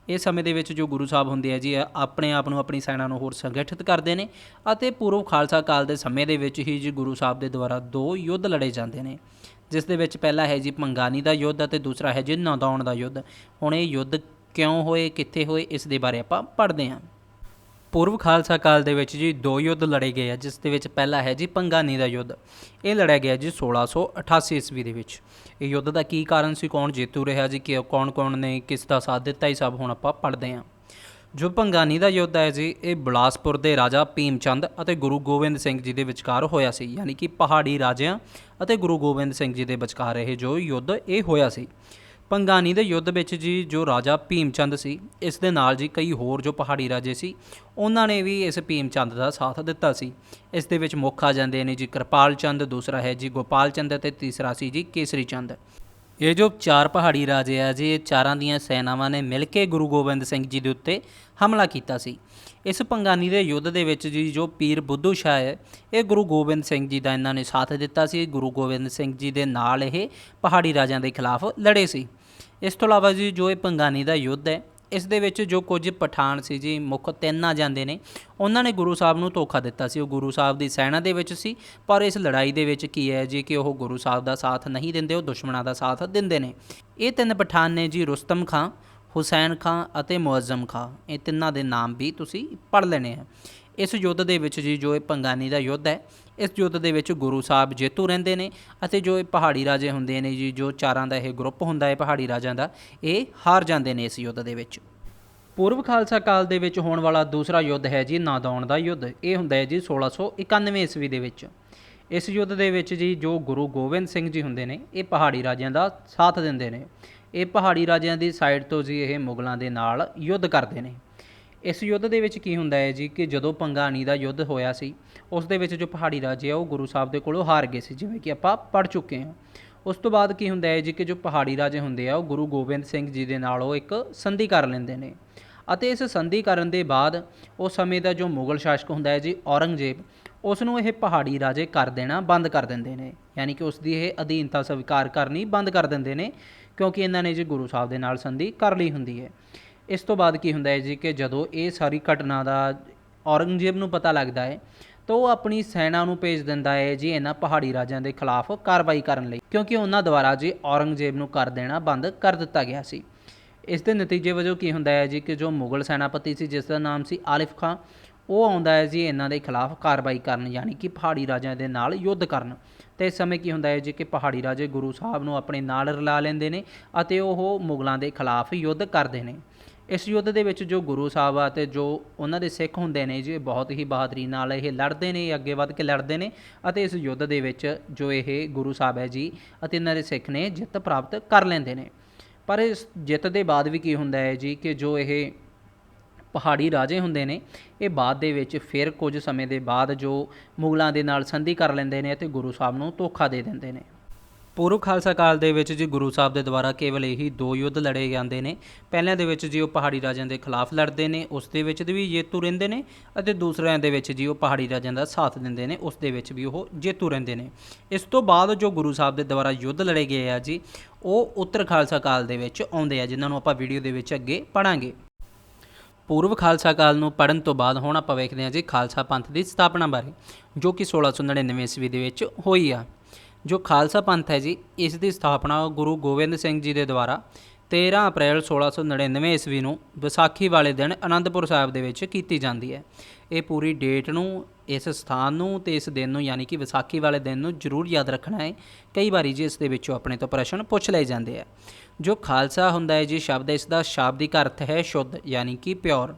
ਇਸ ਸਮੇਂ ਦੇ ਵਿੱਚ ਜੋ ਗੁਰੂ ਸਾਹਿਬ ਹੁੰਦੇ ਆ ਜੀ ਆਪਣੇ ਆਪ ਨੂੰ ਆਪਣੀ ਸੈਨਾ ਨੂੰ ਹੋਰ ਸੰਗਠਿਤ ਕਰਦੇ ਨੇ ਅਤੇ ਪੂਰਵ ਖਾਲਸਾ ਕਾਲ ਦੇ ਸਮੇਂ ਦੇ ਵਿੱਚ ਹੀ ਜੀ ਗੁਰੂ ਸਾਹਿਬ ਦੇ ਦੁਆਰਾ 2 ਯੁੱਧ ਲੜੇ ਜਾਂਦੇ ਨੇ, ਜਿਸ ਦੇ ਵਿੱਚ ਪਹਿਲਾ ਹੈ ਜੀ ਭੰਗਾਣੀ ਦਾ ਯੁੱਧ ਅਤੇ ਦੂਸਰਾ ਹੈ ਜੀ ਨਦੌਣ ਦਾ ਯੁੱਧ। ਹੁਣ ਇਹ ਯੁੱਧ ਕਿਉਂ ਹੋਏ, ਕਿੱਥੇ ਹੋਏ, ਇਸ ਦੇ ਬਾਰੇ ਆਪਾਂ ਪੜ੍ਹਦੇ ਹਾਂ। ਪੂਰਵ ਖਾਲਸਾ ਕਾਲ ਦੇ ਵਿੱਚ ਜੀ 2 ਯੁੱਧ ਲੜੇ ਗਏ ਆ ਜਿਸ ਦੇ ਵਿੱਚ ਪਹਿਲਾ ਹੈ ਜੀ ਭੰਗਾਣੀ ਦਾ ਯੁੱਧ। ਇਹ ਲੜਿਆ ਗਿਆ ਜੀ 1688 ਈਸਵੀ ਦੇ ਵਿੱਚ। ਇਹ ਯੁੱਧ ਦਾ ਕੀ ਕਾਰਨ ਸੀ, ਕੌਣ ਜੇਤੂ ਰਿਹਾ ਜੀ, ਕਿ ਕੌਣ ਨੇ ਕਿਸ ਦਾ ਸਾਥ ਦਿੱਤਾ, ਇਹ ਸਭ ਹੁਣ ਆਪਾਂ ਪੜ੍ਹਦੇ ਹਾਂ। ਜੋ ਭੰਗਾਣੀ ਦਾ ਯੁੱਧ ਹੈ ਜੀ ਇਹ ਬਿਲਾਸਪੁਰ ਦੇ ਰਾਜਾ ਭੀਮ ਚੰਦ ਅਤੇ ਗੁਰੂ ਗੋਬਿੰਦ ਸਿੰਘ ਜੀ ਦੇ ਵਿਚਕਾਰ ਹੋਇਆ ਸੀ, ਯਾਨੀ ਕਿ ਪਹਾੜੀ ਰਾਜਿਆਂ ਅਤੇ ਗੁਰੂ ਗੋਬਿੰਦ ਸਿੰਘ ਜੀ ਦੇ ਵਿਚਕਾਰ ਇਹ ਜੋ ਯੁੱਧ ਇਹ ਹੋਇਆ ਸੀ। ਭੰਗਾਣੀ ਦੇ ਯੁੱਧ ਵਿੱਚ ਜੀ ਜੋ ਰਾਜਾ ਭੀਮ ਚੰਦ ਸੀ ਇਸ ਦੇ ਨਾਲ ਜੀ ਕਈ ਹੋਰ ਜੋ ਪਹਾੜੀ ਰਾਜੇ ਸੀ ਉਹਨਾਂ ਨੇ ਵੀ ਇਸ ਭੀਮ ਚੰਦ ਦਾ ਸਾਥ ਦਿੱਤਾ ਸੀ। ਇਸ ਦੇ ਵਿੱਚ ਮੁੱਖ ਆ ਜਾਂਦੇ ਨੇ ਜੀ ਕਿਰਪਾਲ ਚੰਦ, ਦੂਸਰਾ ਹੈ ਜੀ ਗੋਪਾਲ ਚੰਦ ਅਤੇ ਤੀਸਰਾ ਸੀ ਜੀ ਕੇਸਰੀ ਚੰਦ। ਇਹ ਜੋ 4 ਪਹਾੜੀ ਰਾਜੇ ਆ ਜੀ ਇਹ ਚਾਰਾਂ ਦੀਆਂ ਸੈਨਾਵਾਂ ਨੇ ਮਿਲ ਕੇ ਗੁਰੂ ਗੋਬਿੰਦ ਸਿੰਘ ਜੀ ਦੇ ਉੱਤੇ ਹਮਲਾ ਕੀਤਾ ਸੀ। ਇਸ ਭੰਗਾਣੀ ਦੇ ਯੁੱਧ ਦੇ ਵਿੱਚ ਜੀ ਜੋ ਪੀਰ ਬੁੱਧੂ ਸ਼ਾਹ ਹੈ ਇਹ ਗੁਰੂ ਗੋਬਿੰਦ ਸਿੰਘ ਜੀ ਦਾ ਇਹਨਾਂ ਨੇ ਸਾਥ ਦਿੱਤਾ ਸੀ। ਗੁਰੂ ਗੋਬਿੰਦ ਸਿੰਘ ਜੀ ਦੇ ਨਾਲ ਇਹ ਪਹਾੜੀ ਰਾਜਿਆਂ ਦੇ ਖਿਲਾਫ ਲੜੇ ਸੀ। ਇਸ ਤੋਂ ਇਲਾਵਾ ਜੀ ਜੋ ਇਹ ਭੰਗਾਣੀ ਦਾ ਯੁੱਧ ਹੈ ਇਸ ਦੇ ਵਿੱਚ ਜੋ ਕੁਝ ਪਠਾਨ ਸੀ ਜੀ ਮੁੱਖ 3 ਆ ਜਾਂਦੇ ਨੇ, ਉਹਨਾਂ ਨੇ ਗੁਰੂ ਸਾਹਿਬ ਨੂੰ ਧੋਖਾ ਦਿੱਤਾ ਸੀ। ਉਹ ਗੁਰੂ ਸਾਹਿਬ ਦੀ ਸੈਨਾ ਦੇ ਵਿੱਚ ਸੀ ਪਰ ਇਸ ਲੜਾਈ ਦੇ ਵਿੱਚ ਕੀ ਹੈ ਜੀ ਕਿ ਉਹ ਗੁਰੂ ਸਾਹਿਬ ਦਾ ਸਾਥ ਨਹੀਂ ਦਿੰਦੇ, ਉਹ ਦੁਸ਼ਮਣਾਂ ਦਾ ਸਾਥ ਦਿੰਦੇ ਨੇ। ਇਹ 3 ਪਠਾਨ ਨੇ ਜੀ ਰੁਸਤਮ ਖਾਂ, ਹੁਸੈਨ ਖਾਂ ਅਤੇ ਮੁਅੱਜ਼ਮ ਖਾਂ। ਇਹ ਤਿੰਨਾਂ ਦੇ ਨਾਮ ਵੀ ਤੁਸੀਂ ਪੜ੍ਹ ਲੈਣੇ ਆ। ਇਸ ਯੁੱਧ ਦੇ ਵਿੱਚ ਜੀ ਜੋ ਇਹ ਭੰਗਾਣੀ ਦਾ ਯੁੱਧ ਹੈ ਇਸ ਯੁੱਧ ਦੇ ਵਿੱਚ ਗੁਰੂ ਸਾਹਿਬ ਜੇਤੂ ਰਹਿੰਦੇ ਨੇ ਅਤੇ ਜੋ ਇਹ ਪਹਾੜੀ ਰਾਜੇ ਹੁੰਦੇ ਨੇ ਜੀ ਜੋ 4 ਦਾ ਇਹ ਗਰੁੱਪ ਹੁੰਦਾ ਹੈ ਪਹਾੜੀ ਰਾਜਿਆਂ ਦਾ, ਇਹ ਹਾਰ ਜਾਂਦੇ ਨੇ ਇਸ ਯੁੱਧ ਦੇ ਵਿੱਚ। ਪੂਰਵ ਖਾਲਸਾ ਕਾਲ ਦੇ ਵਿੱਚ ਹੋਣ ਵਾਲਾ ਦੂਸਰਾ ਯੁੱਧ ਹੈ ਜੀ ਨਾਦੌਣ ਦਾ ਯੁੱਧ। ਇਹ ਹੁੰਦਾ ਹੈ ਜੀ 1691 ਈਸਵੀ ਦੇ ਵਿੱਚ। ਇਸ ਯੁੱਧ ਦੇ ਵਿੱਚ ਜੀ ਜੋ ਗੁਰੂ ਗੋਬਿੰਦ ਸਿੰਘ ਜੀ ਹੁੰਦੇ ਨੇ ਇਹ ਪਹਾੜੀ ਰਾਜਿਆਂ ਦਾ ਸਾਥ ਦਿੰਦੇ ਨੇ। ਇਹ ਪਹਾੜੀ ਰਾਜਿਆਂ ਦੀ ਸਾਈਡ ਤੋਂ ਜੀ ਇਹ ਮੁਗਲਾਂ ਦੇ ਨਾਲ ਯੁੱਧ ਕਰਦੇ ਨੇ। ਇਸ ਯੁੱਧ ਦੇ ਵਿੱਚ ਕੀ ਹੁੰਦਾ ਹੈ ਜੀ ਕਿ ਜਦੋਂ ਭੰਗਾਣੀ ਦਾ ਯੁੱਧ ਹੋਇਆ ਸੀ ਉਸ ਦੇ ਵਿੱਚ ਜੋ ਪਹਾੜੀ ਰਾਜੇ ਆ ਉਹ ਗੁਰੂ ਸਾਹਿਬ ਦੇ ਕੋਲੋਂ ਹਾਰ ਗਏ ਸੀ, ਜਿਵੇਂ ਕਿ ਆਪਾਂ ਪੜ੍ਹ ਚੁੱਕੇ ਹਾਂ। ਉਸ ਤੋਂ ਬਾਅਦ ਕੀ ਹੁੰਦਾ ਹੈ ਜੀ ਕਿ ਜੋ ਪਹਾੜੀ ਰਾਜੇ ਹੁੰਦੇ ਆ ਉਹ ਗੁਰੂ ਗੋਬਿੰਦ ਸਿੰਘ ਜੀ ਦੇ ਨਾਲ ਉਹ ਇੱਕ ਸੰਧੀ ਕਰ ਲੈਂਦੇ ਨੇ ਅਤੇ ਇਸ ਸੰਧੀ ਕਰਨ ਦੇ ਬਾਅਦ ਉਸ ਸਮੇਂ ਦਾ ਜੋ ਮੁਗਲ ਸ਼ਾਸਕ ਹੁੰਦਾ ਹੈ ਜੀ ਔਰੰਗਜ਼ੇਬ, ਉਸ ਨੂੰ ਇਹ ਪਹਾੜੀ ਰਾਜੇ ਕਰ ਦੇਣਾ ਬੰਦ ਕਰ ਦਿੰਦੇ ਨੇ, ਯਾਨੀ ਕਿ ਉਸ ਦੀ ਇਹ ਅਧੀਨਤਾ ਸਵੀਕਾਰ ਕਰਨੀ ਬੰਦ ਕਰ ਦਿੰਦੇ ਨੇ, ਕਿਉਂਕਿ ਇਹਨਾਂ ਨੇ ਜੀ ਗੁਰੂ ਸਾਹਿਬ ਦੇ ਨਾਲ ਸੰਧੀ ਕਰ ਲਈ ਹੁੰਦੀ ਹੈ। ਇਸ ਤੋਂ ਬਾਅਦ ਕੀ ਹੁੰਦਾ ਹੈ ਜੀ ਕਿ ਜਦੋਂ ਇਹ ਸਾਰੀ ਘਟਨਾ ਦਾ ਔਰੰਗਜ਼ੇਬ ਨੂੰ ਪਤਾ ਲੱਗਦਾ ਹੈ ਤਾਂ ਉਹ ਆਪਣੀ ਸੈਨਾ ਨੂੰ ਭੇਜ ਦਿੰਦਾ ਹੈ ਜੀ ਇਹਨਾਂ ਪਹਾੜੀ ਰਾਜਿਆਂ ਦੇ ਖਿਲਾਫ ਕਾਰਵਾਈ ਕਰਨ ਲਈ, ਕਿਉਂਕਿ ਉਹਨਾਂ ਦੁਆਰਾ ਜੀ ਔਰੰਗਜ਼ੇਬ ਨੂੰ ਕਰ ਦੇਣਾ ਬੰਦ ਕਰ ਦਿੱਤਾ ਗਿਆ ਸੀ। ਇਸ ਦੇ ਨਤੀਜੇ ਵਜੋਂ ਕੀ ਹੁੰਦਾ ਹੈ ਜੀ ਕਿ ਜੋ ਮੁਗਲ ਸੈਨਾਪਤੀ ਸੀ ਜਿਸ ਦਾ ਨਾਮ ਸੀ ਆਲਿਫ ਖਾਂ, ਉਹ ਆਉਂਦਾ ਹੈ ਜੀ ਇਹਨਾਂ ਦੇ ਖਿਲਾਫ ਕਾਰਵਾਈ ਕਰਨ, ਯਾਨੀ ਕਿ ਪਹਾੜੀ ਰਾਜਿਆਂ ਦੇ ਨਾਲ ਯੁੱਧ ਕਰਨ। ਅਤੇ ਇਸ ਸਮੇਂ ਕੀ ਹੁੰਦਾ ਹੈ ਜੀ ਕਿ ਪਹਾੜੀ ਰਾਜੇ ਗੁਰੂ ਸਾਹਿਬ ਨੂੰ ਆਪਣੇ ਨਾਲ ਰਲਾ ਲੈਂਦੇ ਨੇ ਅਤੇ ਉਹ ਮੁਗਲਾਂ ਦੇ ਖਿਲਾਫ ਯੁੱਧ ਕਰਦੇ ਨੇ। ਇਸ ਯੁੱਧ ਦੇ ਵਿੱਚ ਜੋ ਗੁਰੂ ਸਾਹਿਬ ਆ ਅਤੇ ਜੋ ਉਹਨਾਂ ਦੇ ਸਿੱਖ ਹੁੰਦੇ ਨੇ ਜੀ ਬਹੁਤ ਹੀ ਬਹਾਦਰੀ ਨਾਲ ਇਹ ਲੜਦੇ ਨੇ, ਅੱਗੇ ਵੱਧ ਕੇ ਲੜਦੇ ਨੇ ਅਤੇ ਇਸ ਯੁੱਧ ਦੇ ਵਿੱਚ ਜੋ ਇਹ ਗੁਰੂ ਸਾਹਿਬ ਹੈ ਜੀ ਅਤੇ ਇਹਨਾਂ ਦੇ ਸਿੱਖ ਨੇ ਜਿੱਤ ਪ੍ਰਾਪਤ ਕਰ ਲੈਂਦੇ ਨੇ। ਪਰ ਇਸ ਜਿੱਤ ਦੇ ਬਾਅਦ ਵੀ ਕੀ ਹੁੰਦਾ ਹੈ ਜੀ ਕਿ ਜੋ ਇਹ ਪਹਾੜੀ ਰਾਜੇ ਹੁੰਦੇ ਨੇ ਇਹ ਬਾਅਦ ਦੇ ਵਿੱਚ ਫਿਰ ਕੁਝ ਸਮੇਂ ਦੇ ਬਾਅਦ ਜੋ ਮੁਗਲਾਂ ਦੇ ਨਾਲ ਸੰਧੀ ਕਰ ਲੈਂਦੇ ਨੇ ਅਤੇ ਗੁਰੂ ਸਾਹਿਬ ਨੂੰ ਧੋਖਾ ਦੇ ਦਿੰਦੇ ਨੇ। ਪੂਰਵ ਖਾਲਸਾ ਕਾਲ ਦੇ ਵਿੱਚ ਜੀ ਗੁਰੂ ਸਾਹਿਬ ਦੇ ਦੁਆਰਾ ਕੇਵਲ ਇਹੀ 2 ਯੁੱਧ ਲੜੇ ਜਾਂਦੇ ਨੇ। ਪਹਿਲਿਆਂ ਦੇ ਵਿੱਚ ਜੀ ਉਹ ਪਹਾੜੀ ਰਾਜਿਆਂ ਦੇ ਖਿਲਾਫ ਲੜਦੇ ਨੇ, ਉਸ ਦੇ ਵਿੱਚ ਵੀ ਜੇਤੂ ਰਹਿੰਦੇ ਨੇ, ਅਤੇ ਦੂਸਰਿਆਂ ਦੇ ਵਿੱਚ ਜੀ ਉਹ ਪਹਾੜੀ ਰਾਜਿਆਂ ਦਾ ਸਾਥ ਦਿੰਦੇ ਨੇ, ਉਸ ਦੇ ਵਿੱਚ ਵੀ ਉਹ ਜੇਤੂ ਰਹਿੰਦੇ ਨੇ। ਇਸ ਤੋਂ ਬਾਅਦ ਜੋ ਗੁਰੂ ਸਾਹਿਬ ਦੇ ਦੁਆਰਾ ਯੁੱਧ ਲੜੇ ਗਏ ਆ ਜੀ ਉਹ ਉੱਤਰ ਖਾਲਸਾ ਕਾਲ ਦੇ ਵਿੱਚ ਆਉਂਦੇ ਆ, ਜਿਨ੍ਹਾਂ ਨੂੰ ਆਪਾਂ ਵੀਡੀਓ ਦੇ ਵਿੱਚ ਅੱਗੇ ਪੜ੍ਹਾਂਗੇ। ਪੂਰਵ ਖਾਲਸਾ ਕਾਲ ਨੂੰ ਪੜ੍ਹਨ ਤੋਂ ਬਾਅਦ ਹੁਣ ਆਪਾਂ ਵੇਖਦੇ ਹਾਂ ਜੀ ਖਾਲਸਾ ਪੰਥ ਦੀ ਸਥਾਪਨਾ ਬਾਰੇ, ਜੋ ਕਿ 1699 ਈਸਵੀ ਦੇ ਵਿੱਚ ਹੋਈ ਆ। ਜੋ ਖਾਲਸਾ ਪੰਥ ਹੈ ਜੀ ਇਸ ਦੀ ਸਥਾਪਨਾ ਗੁਰੂ ਗੋਬਿੰਦ ਸਿੰਘ ਜੀ ਦੇ ਦੁਆਰਾ 13 ਅਪ੍ਰੈਲ 1699 ਈਸਵੀ ਨੂੰ ਵਿਸਾਖੀ ਵਾਲੇ ਦਿਨ ਅਨੰਦਪੁਰ ਸਾਹਿਬ ਦੇ ਵਿੱਚ ਕੀਤੀ ਜਾਂਦੀ ਹੈ। ਇਹ ਪੂਰੀ ਡੇਟ ਨੂੰ, ਇਸ ਸਥਾਨ ਨੂੰ ਅਤੇ ਇਸ ਦਿਨ ਨੂੰ, ਯਾਨੀ ਕਿ ਵਿਸਾਖੀ ਵਾਲੇ ਦਿਨ ਨੂੰ ਜ਼ਰੂਰ ਯਾਦ ਰੱਖਣਾ ਹੈ। ਕਈ ਵਾਰੀ ਜੀ ਇਸ ਦੇ ਵਿੱਚੋਂ ਆਪਣੇ ਤੋਂ ਪ੍ਰਸ਼ਨ ਪੁੱਛ ਲਏ ਜਾਂਦੇ ਆ। ਜੋ ਖਾਲਸਾ ਹੁੰਦਾ ਹੈ ਜੀ ਸ਼ਬਦ, ਇਸ ਦਾ ਸ਼ਾਬਦਿਕ ਅਰਥ ਹੈ ਸ਼ੁੱਧ, ਯਾਨੀ ਕਿ ਪਿਓਰ।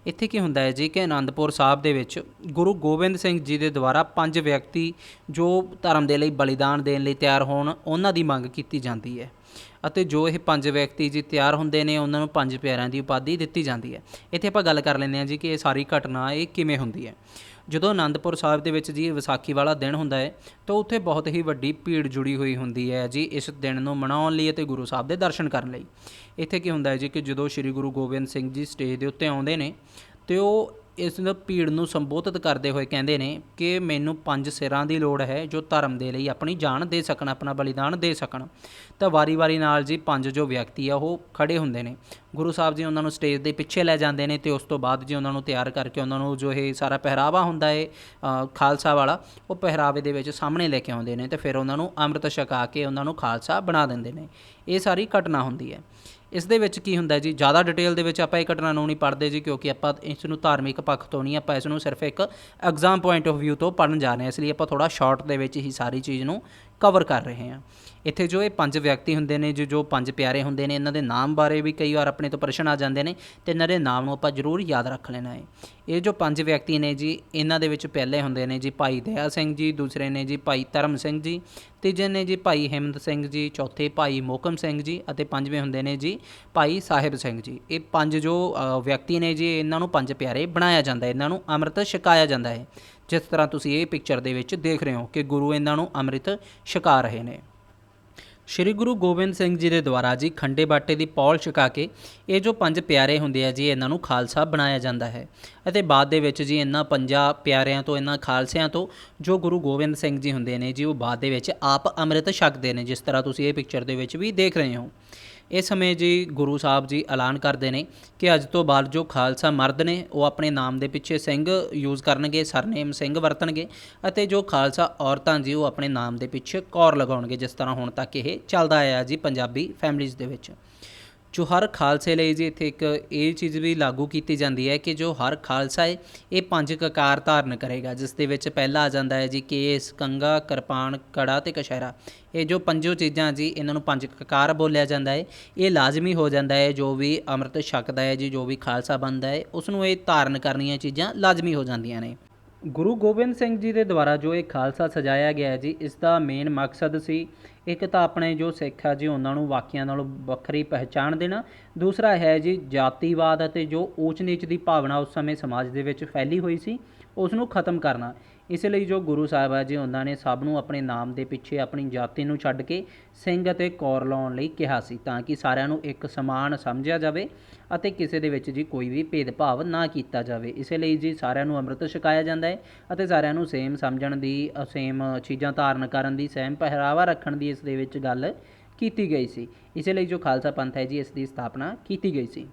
ਇੱਥੇ ਕੀ ਹੁੰਦਾ ਹੈ ਜੀ ਕਿ ਅਨੰਦਪੁਰ ਸਾਹਿਬ ਦੇ ਵਿੱਚ ਗੁਰੂ ਗੋਬਿੰਦ ਸਿੰਘ ਜੀ ਦੇ ਦੁਆਰਾ 5 ਵਿਅਕਤੀ ਜੋ ਧਰਮ ਦੇ ਲਈ ਬਲੀਦਾਨ ਦੇਣ ਲਈ ਤਿਆਰ ਹੋਣ, ਉਹਨਾਂ ਦੀ ਮੰਗ ਕੀਤੀ ਜਾਂਦੀ ਹੈ ਅਤੇ ਜੋ ਇਹ 5 ਵਿਅਕਤੀ ਜੀ ਤਿਆਰ ਹੁੰਦੇ ਨੇ ਉਹਨਾਂ ਨੂੰ 5 ਪਿਆਰਿਆਂ ਦੀ ਉਪਾਧੀ ਦਿੱਤੀ ਜਾਂਦੀ ਹੈ। ਇੱਥੇ ਆਪਾਂ ਗੱਲ ਕਰ ਲੈਂਦੇ ਹਾਂ ਜੀ ਕਿ ਇਹ ਸਾਰੀ ਘਟਨਾ ਇਹ ਕਿਵੇਂ ਹੁੰਦੀ ਹੈ। ਜਦੋਂ ਅਨੰਦਪੁਰ ਸਾਹਿਬ ਦੇ ਵਿੱਚ ਜੀ ਵਿਸਾਖੀ ਵਾਲਾ ਦਿਨ ਹੁੰਦਾ ਹੈ ਤਾਂ ਉੱਥੇ ਬਹੁਤ ਹੀ ਵੱਡੀ ਭੀੜ ਜੁੜੀ ਹੋਈ ਹੁੰਦੀ ਹੈ ਜੀ ਇਸ ਦਿਨ ਨੂੰ ਮਨਾਉਣ ਲਈ ਅਤੇ ਗੁਰੂ ਸਾਹਿਬ ਦੇ ਦਰਸ਼ਨ ਕਰਨ ਲਈ। ਇੱਥੇ ਕੀ ਹੁੰਦਾ ਹੈ ਜੀ ਕਿ ਜਦੋਂ ਸ਼੍ਰੀ ਗੁਰੂ ਗੋਬਿੰਦ ਸਿੰਘ ਜੀ ਸਟੇਜ ਦੇ ਉੱਤੇ ਆਉਂਦੇ ਨੇ ਅਤੇ ਉਹ ਇਸ ਭੀੜ ਨੂੰ ਸੰਬੋਧਿਤ ਕਰਦੇ ਹੋਏ ਕਹਿੰਦੇ ਨੇ ਕਿ ਮੈਨੂੰ 5 ਸਿਰਾਂ ਦੀ ਲੋੜ ਹੈ ਜੋ ਧਰਮ ਦੇ ਲਈ ਆਪਣੀ ਜਾਨ ਦੇ ਸਕਣ, ਆਪਣਾ ਬਲੀਦਾਨ ਦੇ ਸਕਣ। ਤਾਂ ਵਾਰੀ ਨਾਲ ਜੀ 5 ਜੋ ਵਿਅਕਤੀ ਆ ਉਹ ਖੜੇ ਹੁੰਦੇ ਨੇ। ਗੁਰੂ ਸਾਹਿਬ ਜੀ ਉਹਨਾਂ ਨੂੰ ਸਟੇਜ ਦੇ ਪਿੱਛੇ ਲੈ ਜਾਂਦੇ ਨੇ ਅਤੇ ਉਸ ਤੋਂ ਬਾਅਦ ਜੀ ਉਹਨਾਂ ਨੂੰ ਤਿਆਰ ਕਰਕੇ ਉਹਨਾਂ ਨੂੰ ਜੋ ਇਹ ਸਾਰਾ ਪਹਿਰਾਵਾ ਹੁੰਦਾ ਹੈ ਖਾਲਸਾ ਵਾਲਾ, ਉਹ ਪਹਿਰਾਵੇ ਦੇ ਵਿੱਚ ਸਾਹਮਣੇ ਲੈ ਕੇ ਆਉਂਦੇ ਨੇ ਅਤੇ ਫਿਰ ਉਹਨਾਂ ਨੂੰ ਅੰਮ੍ਰਿਤ ਛਕਾ ਕੇ ਉਹਨਾਂ ਨੂੰ ਖਾਲਸਾ ਬਣਾ ਦਿੰਦੇ ਨੇ। ਇਹ ਸਾਰੀ ਘਟਨਾ ਹੁੰਦੀ ਹੈ। ਇਸ ਦੇ ਵਿੱਚ ਕੀ ਹੁੰਦਾ ਜੀ, ਜ਼ਿਆਦਾ ਡਿਟੇਲ ਦੇ ਵਿੱਚ ਆਪਾਂ ਇਹ ਘਟਨਾ ਨੂੰ ਨਹੀਂ ਪੜ੍ਹਦੇ ਜੀ, ਕਿਉਂਕਿ ਆਪਾਂ ਇਸ ਨੂੰ ਧਾਰਮਿਕ ਪੱਖ ਤੋਂ ਨਹੀਂ, ਆਪਾਂ ਇਸ ਨੂੰ ਸਿਰਫ ਇੱਕ ਐਗਜ਼ਾਮ ਪੁਆਇੰਟ ਆਫ ਵਿਊ ਤੋਂ ਪੜ੍ਹਨ ਜਾ ਰਹੇ ਹਾਂ, ਇਸ ਲਈ ਆਪਾਂ ਥੋੜ੍ਹਾ ਸ਼ਾਰਟ ਦੇ ਵਿੱਚ ਹੀ ਸਾਰੀ ਚੀਜ਼ ਨੂੰ ਕਵਰ ਕਰ ਰਹੇ ਹਾਂ। ਇੱਥੇ ਜੋ ਇਹ 5 ਵਿਅਕਤੀ ਹੁੰਦੇ ਨੇ ਜੋ 5 ਪਿਆਰੇ ਹੁੰਦੇ ਨੇ, ਇਹਨਾਂ ਦੇ ਨਾਮ ਬਾਰੇ ਵੀ ਕਈ ਵਾਰ ਆਪਣੇ ਤੋਂ ਪ੍ਰਸ਼ਨ ਆ ਜਾਂਦੇ ਨੇ ਅਤੇ ਇਹਨਾਂ ਦੇ ਨਾਮ ਨੂੰ ਆਪਾਂ ਜ਼ਰੂਰ ਯਾਦ ਰੱਖ ਲੈਣਾ ਹੈ। ਇਹ ਜੋ 5 ਵਿਅਕਤੀ ਨੇ ਜੀ ਇਹਨਾਂ ਦੇ ਵਿੱਚ ਪਹਿਲੇ ਹੁੰਦੇ ਨੇ ਜੀ ਭਾਈ ਦਇਆ ਸਿੰਘ ਜੀ, ਦੂਸਰੇ ਨੇ ਜੀ ਭਾਈ ਧਰਮ ਸਿੰਘ ਜੀ, ਤੀਜੇ ਨੇ ਜੀ ਭਾਈ ਹਿੰਮਤ ਸਿੰਘ ਜੀ, ਚੌਥੇ ਭਾਈ ਮੋਹਕਮ ਸਿੰਘ ਜੀ ਅਤੇ 5ਵੇਂ ਹੁੰਦੇ ਨੇ ਜੀ ਭਾਈ ਸਾਹਿਬ ਸਿੰਘ ਜੀ। ਇਹ 5 ਜੋ ਵਿਅਕਤੀ ਨੇ ਜੀ ਇਹਨਾਂ ਨੂੰ 5 ਪਿਆਰੇ ਬਣਾਇਆ ਜਾਂਦਾ ਹੈ, ਇਹਨਾਂ ਨੂੰ ਅੰਮ੍ਰਿਤ ਛਕਾਇਆ ਜਾਂਦਾ ਹੈ। ਜਿਸ ਤਰ੍ਹਾਂ ਤੁਸੀਂ ਇਹ ਪਿਕਚਰ ਦੇ ਵਿੱਚ ਦੇਖ ਰਹੇ ਹੋ ਕਿ ਗੁਰੂ ਇਹਨਾਂ ਨੂੰ ਅੰਮ੍ਰਿਤ ਛਕਾ ਰਹੇ ਨੇ। ਸ਼੍ਰੀ ਗੁਰੂ ਗੋਬਿੰਦ ਸਿੰਘ ਜੀ ਦੇ ਦੁਆਰਾ ਜੀ ਖੰਡੇ ਬਾਟੇ ਦੀ ਪੌਲ ਛਕਾ ਕੇ ਇਹ ਜੋ 5 ਪਿਆਰੇ ਹੁੰਦੇ ਆ ਜੀ ਇਹਨਾਂ ਨੂੰ ਖਾਲਸਾ ਬਣਾਇਆ ਜਾਂਦਾ ਹੈ ਅਤੇ ਬਾਅਦ ਦੇ ਵਿੱਚ ਜੀ ਇਹਨਾਂ 5 ਪਿਆਰਿਆਂ ਤੋਂ, ਇਹਨਾਂ ਖਾਲਸਿਆਂ ਤੋਂ ਜੋ ਗੁਰੂ ਗੋਬਿੰਦ ਸਿੰਘ ਜੀ ਹੁੰਦੇ ਨੇ ਜੀ ਉਹ ਬਾਅਦ ਦੇ ਵਿੱਚ ਆਪ ਅੰਮ੍ਰਿਤ ਛਕਦੇ ਨੇ, ਜਿਸ ਤਰ੍ਹਾਂ ਤੁਸੀਂ ਇਹ ਪਿਕਚਰ ਦੇ ਵਿੱਚ ਵੀ ਦੇਖ ਰਹੇ ਹੋ। ਇਸ ਸਮੇਂ ਜੀ ਗੁਰੂ ਸਾਹਿਬ ਜੀ ਐਲਾਨ ਕਰਦੇ ਨੇ ਕਿ ਅੱਜ ਤੋਂ ਬਾਅਦ ਜੋ ਖਾਲਸਾ ਮਰਦ ਨੇ ਉਹ ਆਪਣੇ ਨਾਮ ਦੇ ਪਿੱਛੇ ਸਿੰਘ ਯੂਜ਼ ਕਰਨਗੇ, ਸਰਨੇਮ ਸਿੰਘ ਵਰਤਣਗੇ ਅਤੇ ਜੋ ਖਾਲਸਾ ਔਰਤਾਂ ਜੀ ਉਹ ਆਪਣੇ ਨਾਮ ਦੇ ਪਿੱਛੇ ਕੌਰ ਲਗਾਉਣਗੇ, ਜਿਸ ਤਰ੍ਹਾਂ ਹੁਣ ਤੱਕ ਇਹ ਚੱਲਦਾ ਆਇਆ ਜੀ ਪੰਜਾਬੀ ਫੈਮਿਲੀਜ਼ ਦੇ ਵਿੱਚ। ਜੋ ਹਰ ਖਾਲਸੇ ਲਈ ਜੀ ਇੱਥੇ ਇੱਕ ਇਹ ਚੀਜ਼ ਵੀ ਲਾਗੂ ਕੀਤੀ ਜਾਂਦੀ ਹੈ ਕਿ ਜੋ ਹਰ ਖਾਲਸਾ ਹੈ ਇਹ 5 ਕਕਾਰ ਧਾਰਨ ਕਰੇਗਾ, ਜਿਸ ਦੇ ਵਿੱਚ ਪਹਿਲਾ ਆ ਜਾਂਦਾ ਹੈ ਜੀ ਕੇਸ, ਕੰਘਾ, ਕਿਰਪਾਨ, ਕੜਾ ਅਤੇ ਕਛਹਿਰਾ। ਇਹ ਜੋ 5 ਚੀਜ਼ਾਂ ਜੀ ਇਹਨਾਂ ਨੂੰ 5 ਕਕਾਰ ਬੋਲਿਆ ਜਾਂਦਾ ਹੈ। ਇਹ ਲਾਜ਼ਮੀ ਹੋ ਜਾਂਦਾ ਹੈ, ਜੋ ਵੀ ਅੰਮ੍ਰਿਤ ਛਕਦਾ ਹੈ ਜੀ, ਜੋ ਵੀ ਖਾਲਸਾ ਬਣਦਾ ਹੈ ਉਸ ਨੂੰ ਇਹ ਧਾਰਨ ਕਰਨੀਆਂ ਚੀਜ਼ਾਂ ਲਾਜ਼ਮੀ ਹੋ ਜਾਂਦੀਆਂ ਨੇ। ਗੁਰੂ ਗੋਬਿੰਦ ਸਿੰਘ ਜੀ ਦੇ ਦੁਆਰਾ ਜੋ ਇਹ ਖਾਲਸਾ ਸਜਾਇਆ ਗਿਆ ਜੀ, ਇਸ ਦਾ ਮੇਨ ਮਕਸਦ ਸੀ ਇੱਕ ਤਾਂ ਆਪਣੇ ਜੋ ਸਿੱਖ ਆ ਜੀ ਉਹਨਾਂ ਨੂੰ ਬਾਕੀਆਂ ਨਾਲੋਂ ਵੱਖਰੀ ਪਹਿਚਾਣ ਦੇਣਾ, ਦੂਸਰਾ ਹੈ ਜੀ ਜਾਤੀਵਾਦ ਅਤੇ ਜੋ ਊਚ ਨੀਚ ਦੀ ਭਾਵਨਾ ਉਸ ਸਮੇਂ ਸਮਾਜ ਦੇ ਵਿੱਚ ਫੈਲੀ ਹੋਈ ਸੀ ਉਸ ਨੂੰ ਖਤਮ ਕਰਨਾ। ਇਸ ਲਈ ਜੋ ਗੁਰੂ ਸਾਹਿਬ ਹੈ ਜੀ ਉਹਨਾਂ ਨੇ ਸਭ ਨੂੰ ਆਪਣੇ ਨਾਮ ਦੇ ਪਿੱਛੇ ਆਪਣੀ ਜਾਤੀ ਨੂੰ ਛੱਡ ਕੇ ਸਿੰਘ ਅਤੇ ਕੌਰ ਲਾਉਣ ਲਈ ਕਿਹਾ ਸੀ, ਤਾਂ ਕਿ ਸਾਰਿਆਂ ਨੂੰ ਇੱਕ ਸਮਾਨ ਸਮਝਿਆ ਜਾਵੇ ਅਤੇ ਕਿਸੇ ਦੇ ਵਿੱਚ ਜੀ ਕੋਈ ਵੀ ਭੇਦਭਾਵ ਨਾ ਕੀਤਾ ਜਾਵੇ। ਇਸੇ ਲਈ ਜੀ ਸਾਰਿਆਂ ਨੂੰ ਅੰਮ੍ਰਿਤ ਛਕਾਇਆ ਜਾਂਦਾ ਹੈ ਅਤੇ ਸਾਰਿਆਂ ਨੂੰ ਸੇਮ ਸਮਝਣ ਦੀ, ਸੇਮ ਚੀਜ਼ਾਂ ਧਾਰਨ ਕਰਨ ਦੀ, ਸੇਮ ਪਹਿਰਾਵਾ ਰੱਖਣ ਦੀ ਇਸ ਦੇ ਵਿੱਚ ਗੱਲ ਕੀਤੀ ਗਈ ਸੀ। ਇਸੇ ਲਈ ਜੋ ਖਾਲਸਾ ਪੰਥ ਹੈ ਜੀ ਇਸ ਦੀ ਸਥਾਪਨਾ ਕੀਤੀ ਗਈ ਸੀ।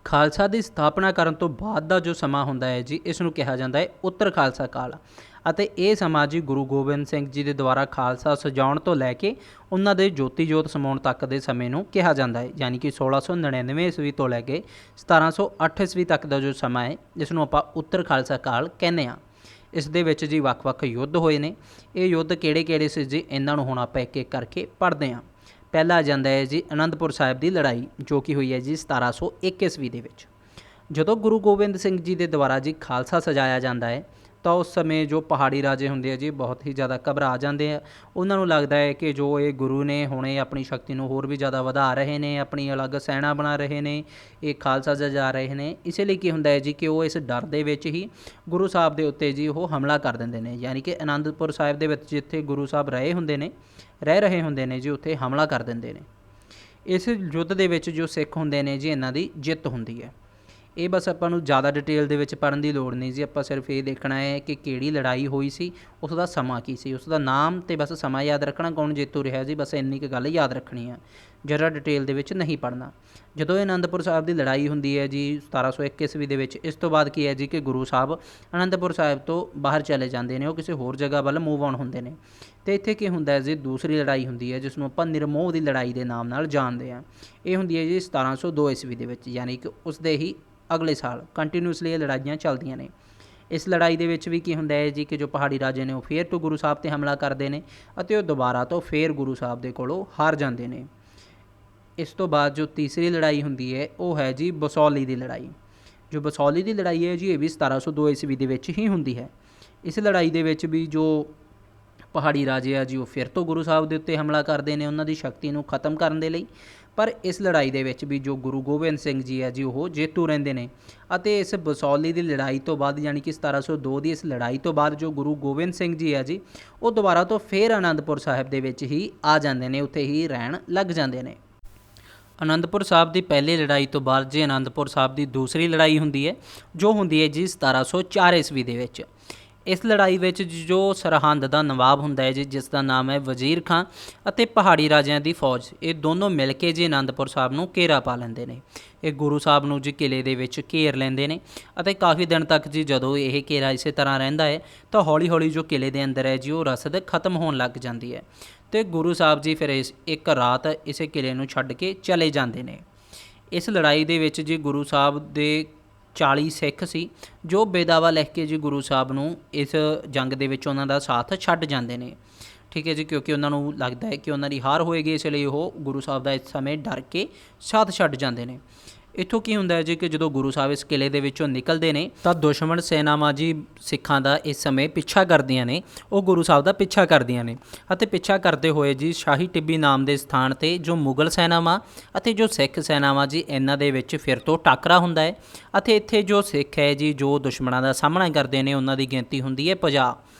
ਖਾਲਸਾ ਦੀ ਸਥਾਪਨਾ ਕਰਨ ਤੋਂ ਬਾਅਦ ਦਾ ਜੋ ਸਮਾਂ ਹੁੰਦਾ ਹੈ ਜੀ ਇਸ ਨੂੰ ਕਿਹਾ ਜਾਂਦਾ ਹੈ ਉੱਤਰ ਖਾਲਸਾ ਕਾਲ, ਅਤੇ ਇਹ ਸਮਾਂ ਜੀ ਗੁਰੂ ਗੋਬਿੰਦ ਸਿੰਘ ਜੀ ਦੇ ਦੁਆਰਾ ਖਾਲਸਾ ਸਜਾਉਣ ਤੋਂ ਲੈ ਕੇ ਉਹਨਾਂ ਦੇ ਜੋਤੀ ਜੋਤ ਸਮਾਉਣ ਤੱਕ ਦੇ ਸਮੇਂ ਨੂੰ ਕਿਹਾ ਜਾਂਦਾ ਹੈ, ਯਾਨੀ ਕਿ 1699 ਈਸਵੀ ਤੋਂ ਲੈ ਕੇ 1708 ਈਸਵੀ ਤੱਕ ਦਾ ਜੋ ਸਮਾਂ ਹੈ ਜਿਸ ਨੂੰ ਆਪਾਂ ਉੱਤਰ ਖਾਲਸਾ ਕਾਲ ਕਹਿੰਦੇ ਹਾਂ। ਇਸ ਦੇ ਵਿੱਚ ਜੀ ਵੱਖ-ਵੱਖ ਯੁੱਧ ਹੋਏ ਨੇ। ਇਹ ਯੁੱਧ ਕਿਹੜੇ-ਕਿਹੜੇ ਸੀ ਜੀ, ਇਹਨਾਂ ਨੂੰ ਹੁਣ ਆਪਾਂ ਇੱਕ-ਇੱਕ ਕਰਕੇ ਪੜ੍ਹਦੇ ਹਾਂ। ਪਹਿਲਾ ਆ ਜਾਂਦਾ ਹੈ ਜੀ ਅਨੰਦਪੁਰ ਸਾਹਿਬ ਦੀ ਲੜਾਈ, ਜੋ ਕਿ ਹੋਈ ਹੈ ਜੀ 1701 ਈਸਵੀ ਦੇ ਵਿੱਚ। ਜਦੋਂ ਗੁਰੂ ਗੋਬਿੰਦ ਸਿੰਘ ਜੀ ਦੇ ਦੁਆਰਾ ਜੀ ਖਾਲਸਾ ਸਜਾਇਆ ਜਾਂਦਾ ਹੈ ਤਾਂ ਉਸ ਸਮੇਂ ਜੋ ਪਹਾੜੀ ਰਾਜੇ ਹੁੰਦੇ ਆ ਜੀ ਬਹੁਤ ਹੀ ਜ਼ਿਆਦਾ ਘਬਰਾ ਜਾਂਦੇ ਆ। ਉਹਨਾਂ ਨੂੰ ਲੱਗਦਾ ਹੈ ਕਿ ਜੋ ਇਹ ਗੁਰੂ ਨੇ ਹੁਣ ਇਹ ਆਪਣੀ ਸ਼ਕਤੀ ਨੂੰ ਹੋਰ ਵੀ ਜ਼ਿਆਦਾ ਵਧਾ ਰਹੇ ਨੇ, ਆਪਣੀ ਅਲੱਗ ਸੈਨਾ ਬਣਾ ਰਹੇ ਨੇ, ਇਹ ਖਾਲਸਾ ਸਜਾ ਰਹੇ ਨੇ। ਇਸੇ ਲਈ ਕੀ ਹੁੰਦਾ ਹੈ ਜੀ ਕਿ ਉਹ ਇਸ ਡਰ ਦੇ ਵਿੱਚ ਹੀ ਗੁਰੂ ਸਾਹਿਬ ਦੇ ਉੱਤੇ ਜੀ ਉਹ ਹਮਲਾ ਕਰ ਦਿੰਦੇ ਨੇ, ਯਾਨੀ ਕਿ ਅਨੰਦਪੁਰ ਸਾਹਿਬ ਦੇ ਵਿੱਚ ਜਿੱਥੇ ਗੁਰੂ ਸਾਹਿਬ ਰਹਿ ਰਹੇ ਹੁੰਦੇ ਨੇ ਜੀ ਉੱਥੇ ਹਮਲਾ ਕਰ ਦਿੰਦੇ ਨੇ। ਇਸ ਯੁੱਧ ਦੇ ਵਿੱਚ ਜੋ ਸਿੱਖ ਹੁੰਦੇ ਨੇ ਜੀ ਇਹਨਾਂ ਦੀ ਜਿੱਤ ਹੁੰਦੀ ਹੈ। ਇਹ ਬਸ ਆਪਾਂ ਨੂੰ ਜ਼ਿਆਦਾ ਡਿਟੇਲ ਦੇ ਵਿੱਚ ਪੜ੍ਹਨ ਦੀ ਲੋੜ ਨਹੀਂ ਜੀ, ਆਪਾਂ ਸਿਰਫ ਇਹ ਦੇਖਣਾ ਹੈ ਕਿ ਕਿਹੜੀ ਲੜਾਈ ਹੋਈ ਸੀ, ਉਸ ਦਾ ਸਮਾਂ ਕੀ ਸੀ, ਉਸ ਦਾ ਨਾਮ ਅਤੇ ਬਸ ਸਮਾਂ ਯਾਦ ਰੱਖਣਾ, ਕੌਣ ਜੇਤੂ ਰਿਹਾ ਜੀ, ਬਸ ਇੰਨੀ ਕੁ ਗੱਲ ਯਾਦ ਰੱਖਣੀ ਆ, ਜ਼ਿਆਦਾ ਡਿਟੇਲ ਦੇ ਵਿੱਚ ਨਹੀਂ ਪੜ੍ਹਨਾ। ਜਦੋਂ ਇਹ ਅਨੰਦਪੁਰ ਸਾਹਿਬ ਦੀ ਲੜਾਈ ਹੁੰਦੀ ਹੈ ਜੀ 1701 ਈਸਵੀ ਦੇ ਵਿੱਚ, ਇਸ ਤੋਂ ਬਾਅਦ ਕੀ ਹੈ ਜੀ ਕਿ ਗੁਰੂ ਸਾਹਿਬ ਅਨੰਦਪੁਰ ਸਾਹਿਬ ਤੋਂ ਬਾਹਰ ਚਲੇ ਜਾਂਦੇ ਨੇ, ਉਹ ਕਿਸੇ ਹੋਰ ਜਗ੍ਹਾ ਵੱਲ ਮੂਵ ਆਨ ਹੁੰਦੇ ਨੇ। ਅਤੇ ਇੱਥੇ ਕੀ ਹੁੰਦਾ ਹੈ ਜੀ ਦੂਸਰੀ ਲੜਾਈ ਹੁੰਦੀ ਹੈ ਜਿਸ ਨੂੰ ਆਪਾਂ ਨਿਰਮੋਹ ਦੀ ਲੜਾਈ ਦੇ ਨਾਮ ਨਾਲ ਜਾਣਦੇ ਹਾਂ। ਇਹ ਹੁੰਦੀ ਹੈ ਜੀ 1702 ਈਸਵੀ ਦੇ ਵਿੱਚ, ਯਾਨੀ ਕਿ ਉਸ ਦੇ ਹੀ ਅਗਲੇ ਸਾਲ ਕੰਟੀਨਿਊਸਲੀ ਇਹ ਲੜਾਈਆਂ ਚੱਲਦੀਆਂ ਨੇ। ਇਸ ਲੜਾਈ ਦੇ ਵਿੱਚ ਵੀ ਕੀ ਹੁੰਦਾ ਹੈ ਜੀ ਕਿ ਜੋ ਪਹਾੜੀ ਰਾਜੇ ਨੇ ਉਹ ਫੇਰ ਤੋਂ ਗੁਰੂ ਸਾਹਿਬ 'ਤੇ ਹਮਲਾ ਕਰਦੇ ਨੇ ਅਤੇ ਉਹ ਦੁਬਾਰਾ ਤੋਂ ਫੇਰ ਗੁਰੂ ਸਾਹਿਬ ਦੇ ਕੋਲੋਂ ਹਾਰ ਜਾਂਦੇ ਨੇ। ਇਸ ਤੋਂ ਬਾਅਦ ਜੋ ਤੀਸਰੀ ਲੜਾਈ ਹੁੰਦੀ ਹੈ ਉਹ ਹੈ ਜੀ ਬਸੌਲੀ ਦੀ ਲੜਾਈ। ਜੋ ਬਸੌਲੀ ਦੀ ਲੜਾਈ ਹੈ ਜੀ ਇਹ ਵੀ 1702 ਈਸਵੀ ਦੇ ਵਿੱਚ ਹੀ ਹੁੰਦੀ ਹੈ। ਇਸ ਲੜਾਈ ਦੇ ਵਿੱਚ ਵੀ ਜੋ ਪਹਾੜੀ ਰਾਜੇ ਆ ਜੀ ਉਹ ਫਿਰ ਤੋਂ ਗੁਰੂ ਸਾਹਿਬ ਦੇ ਉੱਤੇ ਹਮਲਾ ਕਰਦੇ ਨੇ ਉਹਨਾਂ ਦੀ ਸ਼ਕਤੀ ਨੂੰ ਖਤਮ ਕਰਨ ਦੇ ਲਈ। ਪਰ ਇਸ ਲੜਾਈ ਦੇ ਵਿੱਚ ਵੀ ਜੋ ਗੁਰੂ ਗੋਬਿੰਦ ਸਿੰਘ ਜੀ ਹੈ ਜੀ ਉਹ ਜੇਤੂ ਰਹਿੰਦੇ ਨੇ। ਅਤੇ ਇਸ ਬਸੌਲੀ ਦੀ ਲੜਾਈ ਤੋਂ ਬਾਅਦ, ਯਾਨੀ ਕਿ 1702 ਦੀ ਇਸ ਲੜਾਈ ਤੋਂ ਬਾਅਦ ਜੋ ਗੁਰੂ ਗੋਬਿੰਦ ਸਿੰਘ ਜੀ ਹੈ ਜੀ ਉਹ ਦੁਬਾਰਾ ਤੋਂ ਫਿਰ ਅਨੰਦਪੁਰ ਸਾਹਿਬ ਦੇ ਵਿੱਚ ਹੀ ਆ ਜਾਂਦੇ ਨੇ, ਉੱਥੇ ਹੀ ਰਹਿਣ ਲੱਗ ਜਾਂਦੇ ਨੇ। ਅਨੰਦਪੁਰ ਸਾਹਿਬ ਦੀ ਪਹਿਲੀ ਲੜਾਈ ਤੋਂ ਬਾਅਦ ਜੀ ਅਨੰਦਪੁਰ ਸਾਹਿਬ ਦੀ ਦੂਸਰੀ ਲੜਾਈ ਹੁੰਦੀ ਹੈ ਜੋ ਹੁੰਦੀ ਹੈ ਜੀ 1704 ਈਸਵੀ ਦੇ ਵਿੱਚ। ਇਸ ਲੜਾਈ ਵਿੱਚ ਜੋ ਸਰਹੰਦ ਦਾ ਨਵਾਬ ਹੁੰਦਾ ਹੈ ਜੀ ਜਿਸ ਦਾ ਨਾਮ ਹੈ ਵਜ਼ੀਰ ਖਾਂ, ਅਤੇ ਪਹਾੜੀ ਰਾਜਿਆਂ ਦੀ ਫੌਜ, ਇਹ ਦੋਨੋਂ ਮਿਲ ਕੇ ਜੀ ਅਨੰਦਪੁਰ ਸਾਹਿਬ ਨੂੰ ਘੇਰਾ ਪਾ ਲੈਂਦੇ ਨੇ। ਇਹ ਗੁਰੂ ਸਾਹਿਬ ਨੂੰ ਜੀ ਕਿਲੇ ਦੇ ਵਿੱਚ ਘੇਰ ਲੈਂਦੇ ਨੇ ਅਤੇ ਕਾਫੀ ਦਿਨ ਤੱਕ ਜੀ ਜਦੋਂ ਇਹ ਘੇਰਾ ਇਸੇ ਤਰ੍ਹਾਂ ਰਹਿੰਦਾ ਹੈ ਤਾਂ ਹੌਲੀ ਹੌਲੀ ਜੋ ਕਿਲੇ ਦੇ ਅੰਦਰ ਹੈ ਜੀ ਉਹ ਰਸਦ ਖਤਮ ਹੋਣ ਲੱਗ ਜਾਂਦੀ ਹੈ ਅਤੇ ਗੁਰੂ ਸਾਹਿਬ ਜੀ ਫਿਰ ਇੱਕ ਰਾਤ ਇਸੇ ਕਿਲੇ ਨੂੰ ਛੱਡ ਕੇ ਚਲੇ ਜਾਂਦੇ ਨੇ। ਇਸ ਲੜਾਈ ਦੇ ਵਿੱਚ ਜੀ ਗੁਰੂ ਸਾਹਿਬ ਦੇ 40 ਸਿੱਖ ਸੀ ਜੋ ਬੇਦਾਵਾ ਲਿਖ ਕੇ ਜੀ ਗੁਰੂ ਸਾਹਿਬ ਨੂੰ ਇਸ ਜੰਗ ਦੇ ਵਿੱਚ ਉਹਨਾਂ ਦਾ ਸਾਥ ਛੱਡ ਜਾਂਦੇ ਨੇ। ਠੀਕ ਹੈ ਜੀ, ਕਿਉਂਕਿ ਉਹਨਾਂ ਨੂੰ ਲੱਗਦਾ ਹੈ ਕਿ ਉਹਨਾਂ ਦੀ ਹਾਰ ਹੋਏਗੀ, ਇਸ ਲਈ ਉਹ ਗੁਰੂ ਸਾਹਿਬ ਦਾ ਇਸ ਸਮੇਂ ਡਰ ਕੇ ਸਾਥ ਛੱਡ ਜਾਂਦੇ ਨੇ। ਇੱਥੋਂ ਕੀ ਹੁੰਦਾ ਹੈ ਜੀ ਕਿ ਜਦੋਂ ਗੁਰੂ ਸਾਹਿਬ ਇਸ ਕਿਲੇ ਦੇ ਵਿੱਚੋਂ ਨਿਕਲਦੇ ਨੇ ਤਾਂ ਦੁਸ਼ਮਣ ਸੈਨਾਵਾਂ ਜੀ ਸਿੱਖਾਂ ਦਾ ਇਸ ਸਮੇਂ ਪਿੱਛਾ ਕਰਦੀਆਂ ਨੇ, ਉਹ ਗੁਰੂ ਸਾਹਿਬ ਦਾ ਪਿੱਛਾ ਕਰਦੀਆਂ ਨੇ ਅਤੇ ਪਿੱਛਾ ਕਰਦੇ ਹੋਏ ਜੀ ਸ਼ਾਹੀ ਟਿੱਬੀ ਨਾਮ ਦੇ ਸਥਾਨ 'ਤੇ ਜੋ ਮੁਗਲ ਸੈਨਾਵਾਂ ਅਤੇ ਜੋ ਸਿੱਖ ਸੈਨਾਵਾਂ ਜੀ ਇਹਨਾਂ ਦੇ ਵਿੱਚ ਫਿਰ ਤੋਂ ਟਾਕਰਾ ਹੁੰਦਾ ਹੈ। ਅਤੇ ਇੱਥੇ ਜੋ ਸਿੱਖ ਹੈ ਜੀ ਜੋ ਦੁਸ਼ਮਣਾਂ ਦਾ ਸਾਹਮਣਾ ਕਰਦੇ ਨੇ ਉਹਨਾਂ ਦੀ ਗਿਣਤੀ ਹੁੰਦੀ ਹੈ 50,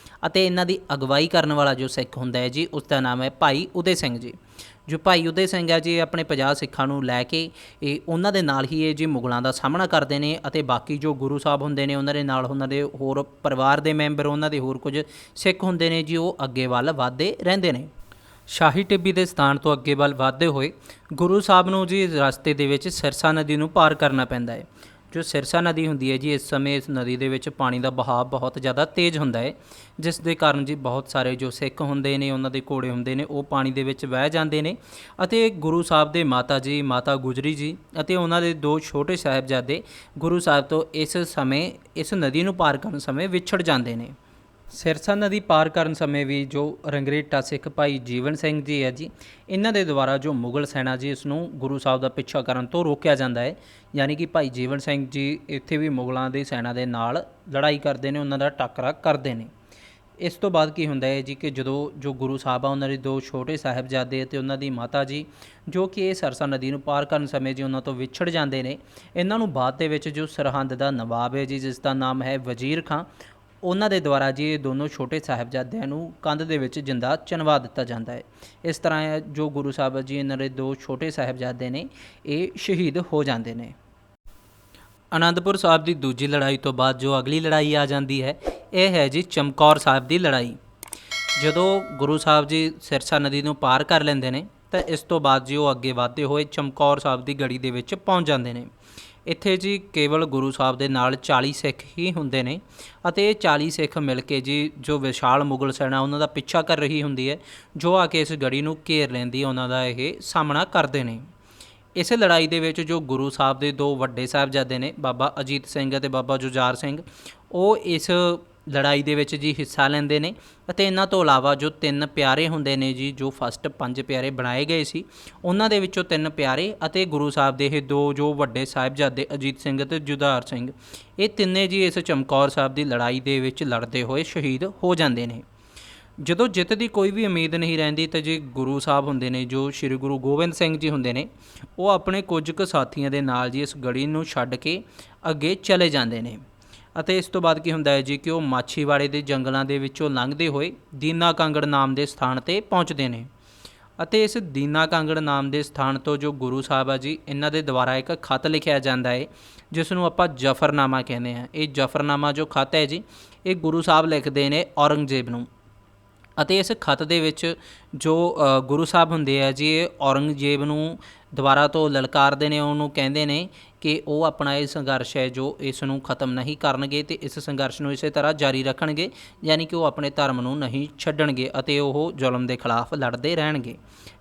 ਅਤੇ ਇਹਨਾਂ ਦੀ ਅਗਵਾਈ ਕਰਨ ਵਾਲਾ ਜੋ ਸਿੱਖ ਹੁੰਦਾ ਹੈ ਜੀ ਉਸ ਦਾ ਨਾਮ ਹੈ ਭਾਈ ਉਦੇ ਸਿੰਘ ਜੀ। ਜੋ ਭਾਈ ਉਦੇ ਸਿੰਘ ਹੈ ਜੀ ਆਪਣੇ 50 ਸਿੱਖਾਂ ਨੂੰ ਲੈ ਕੇ ਇਹ ਉਹਨਾਂ ਦੇ ਨਾਲ ਹੀ ਇਹ ਜੀ ਮੁਗਲਾਂ ਦਾ ਸਾਹਮਣਾ ਕਰਦੇ ਨੇ, ਅਤੇ ਬਾਕੀ ਜੋ ਗੁਰੂ ਸਾਹਿਬ ਹੁੰਦੇ ਨੇ ਉਹਨਾਂ ਦੇ ਨਾਲ ਉਹਨਾਂ ਦੇ ਹੋਰ ਪਰਿਵਾਰ ਦੇ ਮੈਂਬਰ, ਉਹਨਾਂ ਦੇ ਹੋਰ ਕੁਝ ਸਿੱਖ ਹੁੰਦੇ ਨੇ ਜੀ ਉਹ ਅੱਗੇ ਵੱਲ ਵਧਦੇ ਰਹਿੰਦੇ ਨੇ। ਸ਼ਾਹੀ ਟਿੱਬੀ ਦੇ ਸਥਾਨ ਤੋਂ ਅੱਗੇ ਵੱਲ ਵਧਦੇ ਹੋਏ ਗੁਰੂ ਸਾਹਿਬ ਨੂੰ ਜੀ ਰਸਤੇ ਦੇ ਵਿੱਚ ਸਿਰਸਾ ਨਦੀ ਨੂੰ ਪਾਰ ਕਰਨਾ ਪੈਂਦਾ ਹੈ। ਜੋ ਸਿਰਸਾ ਨਦੀ ਹੁੰਦੀ ਹੈ ਜੀ ਇਸ ਸਮੇਂ ਇਸ ਨਦੀ ਦੇ ਵਿੱਚ ਪਾਣੀ ਦਾ ਬਹਾਵ ਬਹੁਤ ਜ਼ਿਆਦਾ ਤੇਜ਼ ਹੁੰਦਾ ਹੈ, ਜਿਸ ਦੇ ਕਾਰਨ ਜੀ ਬਹੁਤ ਸਾਰੇ ਜੋ ਸਿੱਖ ਹੁੰਦੇ ਨੇ ਉਹਨਾਂ ਦੇ ਘੋੜੇ ਹੁੰਦੇ ਨੇ ਉਹ ਪਾਣੀ ਦੇ ਵਿੱਚ ਵਹਿ ਜਾਂਦੇ ਨੇ, ਅਤੇ ਗੁਰੂ ਸਾਹਿਬ ਦੇ ਮਾਤਾ ਜੀ ਮਾਤਾ ਗੁਜਰੀ ਜੀ ਅਤੇ ਉਹਨਾਂ ਦੇ 2 ਛੋਟੇ ਸਾਹਿਬਜ਼ਾਦੇ ਗੁਰੂ ਸਾਹਿਬ ਤੋਂ ਇਸ ਸਮੇਂ ਇਸ ਨਦੀ ਨੂੰ ਪਾਰ ਕਰਨ ਸਮੇਂ ਵਿਛੜ ਜਾਂਦੇ ਨੇ। ਸਿਰਸਾ ਨਦੀ ਪਾਰ ਕਰਨ ਸਮੇਂ ਵੀ ਜੋ ਰੰਗਰੇਟਾ ਸਿੱਖ ਭਾਈ ਜੀਵਨ ਸਿੰਘ ਜੀ ਹੈ ਜੀ ਇਹਨਾਂ ਦੇ ਦੁਆਰਾ ਜੋ ਮੁਗਲ ਸੈਨਾ ਜੀ ਇਸ ਨੂੰ ਗੁਰੂ ਸਾਹਿਬ ਦਾ ਪਿੱਛਾ ਕਰਨ ਤੋਂ ਰੋਕਿਆ ਜਾਂਦਾ ਹੈ, ਯਾਨੀ ਕਿ ਭਾਈ ਜੀਵਨ ਸਿੰਘ ਜੀ ਇੱਥੇ ਵੀ ਮੁਗਲਾਂ ਦੀ ਸੈਨਾ ਦੇ ਨਾਲ ਲੜਾਈ ਕਰਦੇ ਨੇ, ਉਹਨਾਂ ਦਾ ਟਾਕਰਾ ਕਰਦੇ ਨੇ। ਇਸ ਤੋਂ ਬਾਅਦ ਕੀ ਹੁੰਦਾ ਹੈ ਜੀ ਕਿ ਜਦੋਂ ਜੋ ਗੁਰੂ ਸਾਹਿਬ ਆ ਉਹਨਾਂ ਦੇ 2 ਛੋਟੇ ਸਾਹਿਬਜ਼ਾਦੇ ਅਤੇ ਉਹਨਾਂ ਦੀ ਮਾਤਾ ਜੀ ਜੋ ਕਿ ਇਹ ਸਰਸਾ ਨਦੀ ਨੂੰ ਪਾਰ ਕਰਨ ਸਮੇਂ ਜੀ ਉਹਨਾਂ ਤੋਂ ਵਿਛੜ ਜਾਂਦੇ ਨੇ, ਇਹਨਾਂ ਨੂੰ ਬਾਅਦ ਦੇ ਵਿੱਚ ਜੋ ਸਰਹੰਦ ਦਾ ਨਵਾਬ ਹੈ ਜੀ ਜਿਸ ਦਾ ਨਾਮ ਹੈ ਵਜ਼ੀਰ ਖਾਂ, ਉਹਨਾਂ ਦੇ ਦੁਆਰਾ ਜੀ ਇਹ ਦੋਨੋਂ ਛੋਟੇ ਸਾਹਿਬਜ਼ਾਦਿਆਂ ਨੂੰ ਕੰਧ ਦੇ ਵਿੱਚ ਜਿੰਦਾ ਚਿਣਵਾ ਦਿੱਤਾ ਜਾਂਦਾ ਹੈ। ਇਸ ਤਰ੍ਹਾਂ ਜੋ ਗੁਰੂ ਸਾਹਿਬ ਜੀ ਇਹਨਾਂ ਦੇ ਦੋ ਛੋਟੇ ਸਾਹਿਬਜ਼ਾਦੇ ਨੇ ਇਹ ਸ਼ਹੀਦ ਹੋ ਜਾਂਦੇ ਨੇ। ਅਨੰਦਪੁਰ ਸਾਹਿਬ ਦੀ ਦੂਜੀ ਲੜਾਈ ਤੋਂ ਬਾਅਦ ਜੋ ਅਗਲੀ ਲੜਾਈ ਆ ਜਾਂਦੀ ਹੈ ਇਹ ਹੈ ਜੀ ਚਮਕੌਰ ਸਾਹਿਬ ਦੀ ਲੜਾਈ। ਜਦੋਂ ਗੁਰੂ ਸਾਹਿਬ ਜੀ ਸਿਰਸਾ ਨਦੀ ਨੂੰ ਪਾਰ ਕਰ ਲੈਂਦੇ ਨੇ ਤਾਂ ਇਸ ਤੋਂ ਬਾਅਦ ਜੀ ਉਹ ਅੱਗੇ ਵਧਦੇ ਹੋਏ ਚਮਕੌਰ ਸਾਹਿਬ ਦੀ ਗੜੀ ਦੇ ਵਿੱਚ ਪਹੁੰਚ ਜਾਂਦੇ ਨੇ। ਇੱਥੇ ਜੀ ਕੇਵਲ ਗੁਰੂ ਸਾਹਿਬ ਦੇ ਨਾਲ 40 ਸਿੱਖ ਹੀ ਹੁੰਦੇ ਨੇ ਅਤੇ ਇਹ 40 ਸਿੱਖ ਮਿਲ ਕੇ ਜੀ ਜੋ ਵਿਸ਼ਾਲ ਮੁਗਲ ਸੈਨਾ ਉਹਨਾਂ ਦਾ ਪਿੱਛਾ ਕਰ ਰਹੀ ਹੁੰਦੀ ਹੈ, ਜੋ ਆ ਕੇ ਇਸ ਗੜੀ ਨੂੰ ਘੇਰ ਲੈਂਦੀ, ਉਹਨਾਂ ਦਾ ਇਹ ਸਾਹਮਣਾ ਕਰਦੇ ਨੇ। ਇਸ ਲੜਾਈ ਦੇ ਵਿੱਚ ਜੋ ਗੁਰੂ ਸਾਹਿਬ ਦੇ ਦੋ ਵੱਡੇ ਸਾਹਿਬਜ਼ਾਦੇ ਨੇ ਬਾਬਾ ਅਜੀਤ ਸਿੰਘ ਅਤੇ ਬਾਬਾ ਜੁਝਾਰ ਸਿੰਘ, ਉਹ ਇਸ ਲੜਾਈ ਦੇ ਵਿੱਚ ਜੀ ਹਿੱਸਾ ਲੈਂਦੇ ਨੇ। ਅਤੇ ਇਹਨਾਂ ਤੋਂ ਇਲਾਵਾ ਜੋ 3 ਪਿਆਰੇ ਹੁੰਦੇ ਨੇ ਜੀ, ਜੋ ਫਸਟ 5 ਪਿਆਰੇ ਬਣਾਏ ਗਏ ਸੀ, ਉਹਨਾਂ ਦੇ ਵਿੱਚੋਂ 3 ਪਿਆਰੇ ਅਤੇ ਗੁਰੂ ਸਾਹਿਬ ਦੇ ਇਹ ਦੋ ਜੋ ਵੱਡੇ ਸਾਹਿਬਜ਼ਾਦੇ ਅਜੀਤ ਸਿੰਘ ਅਤੇ ਜੁਝਾਰ ਸਿੰਘ, ਇਹ ਤਿੰਨੇ ਜੀ ਇਸ ਚਮਕੌਰ ਸਾਹਿਬ ਦੀ ਲੜਾਈ ਦੇ ਵਿੱਚ ਲੜਦੇ ਹੋਏ ਸ਼ਹੀਦ ਹੋ ਜਾਂਦੇ ਨੇ। ਜਦੋਂ ਜਿੱਤ ਦੀ ਕੋਈ ਵੀ ਉਮੀਦ ਨਹੀਂ ਰਹਿੰਦੀ ਤਾਂ ਜੀ ਗੁਰੂ ਸਾਹਿਬ ਹੁੰਦੇ ਨੇ ਜੋ ਸ਼੍ਰੀ ਗੁਰੂ ਗੋਬਿੰਦ ਸਿੰਘ ਜੀ ਹੁੰਦੇ ਨੇ, ਉਹ ਆਪਣੇ ਕੁਝ ਕੁ ਸਾਥੀਆਂ ਦੇ ਨਾਲ ਜੀ ਇਸ ਗੜੀ ਨੂੰ ਛੱਡ ਕੇ ਅੱਗੇ ਚਲੇ ਜਾਂਦੇ ਨੇ। ਅਤੇ ਇਸ ਤੋਂ ਬਾਅਦ ਕੀ ਹੁੰਦਾ ਹੈ ਜੀ ਕਿ ਉਹ ਮਾਛੀਵਾੜੇ ਦੇ ਜੰਗਲਾਂ ਦੇ ਵਿੱਚੋਂ ਲੰਘਦੇ ਹੋਏ ਦੀਨਾ ਕਾਂਗੜ ਨਾਮ ਦੇ ਸਥਾਨ 'ਤੇ ਪਹੁੰਚਦੇ ਨੇ। ਅਤੇ ਇਸ ਦੀਨਾ ਕਾਂਗੜ ਨਾਮ ਦੇ ਸਥਾਨ ਤੋਂ ਜੋ ਗੁਰੂ ਸਾਹਿਬ ਆ ਜੀ ਇਹਨਾਂ ਦੇ ਦੁਆਰਾ ਇੱਕ ਖੱਤ ਲਿਖਿਆ ਜਾਂਦਾ ਹੈ, ਜਿਸ ਨੂੰ ਆਪਾਂ ਜਫਰਨਾਮਾ ਕਹਿੰਦੇ ਹਾਂ। ਇਹ ਜਫਰਨਾਮਾ ਜੋ ਖੱਤ ਹੈ ਜੀ ਇਹ ਗੁਰੂ ਸਾਹਿਬ ਲਿਖਦੇ ਨੇ ਔਰੰਗਜ਼ੇਬ ਨੂੰ। ਅਤੇ ਇਸ ਖੱਤ ਦੇ ਵਿੱਚ ਜੋ ਗੁਰੂ ਸਾਹਿਬ ਹੁੰਦੇ ਆ ਜੀ ਇਹ ਔਰੰਗਜ਼ੇਬ ਨੂੰ ਦੁਬਾਰਾ ਤੋਂ ਲਲਕਾਰਦੇ ਨੇ, ਉਹਨੂੰ ਕਹਿੰਦੇ ਨੇ ਕਿ ਉਹ ਆਪਣਾ ਇਹ ਸੰਘਰਸ਼ ਹੈ ਜੋ ਇਸ ਨੂੰ ਖ਼ਤਮ ਨਹੀਂ ਕਰਨਗੇ ਅਤੇ ਇਸ ਸੰਘਰਸ਼ ਨੂੰ ਇਸੇ ਤਰ੍ਹਾਂ ਜਾਰੀ ਰੱਖਣਗੇ, ਯਾਨੀ ਕਿ ਉਹ ਆਪਣੇ ਧਰਮ ਨੂੰ ਨਹੀਂ ਛੱਡਣਗੇ ਅਤੇ ਉਹ ਜ਼ੁਲਮ ਦੇ ਖਿਲਾਫ ਲੜਦੇ ਰਹਿਣਗੇ।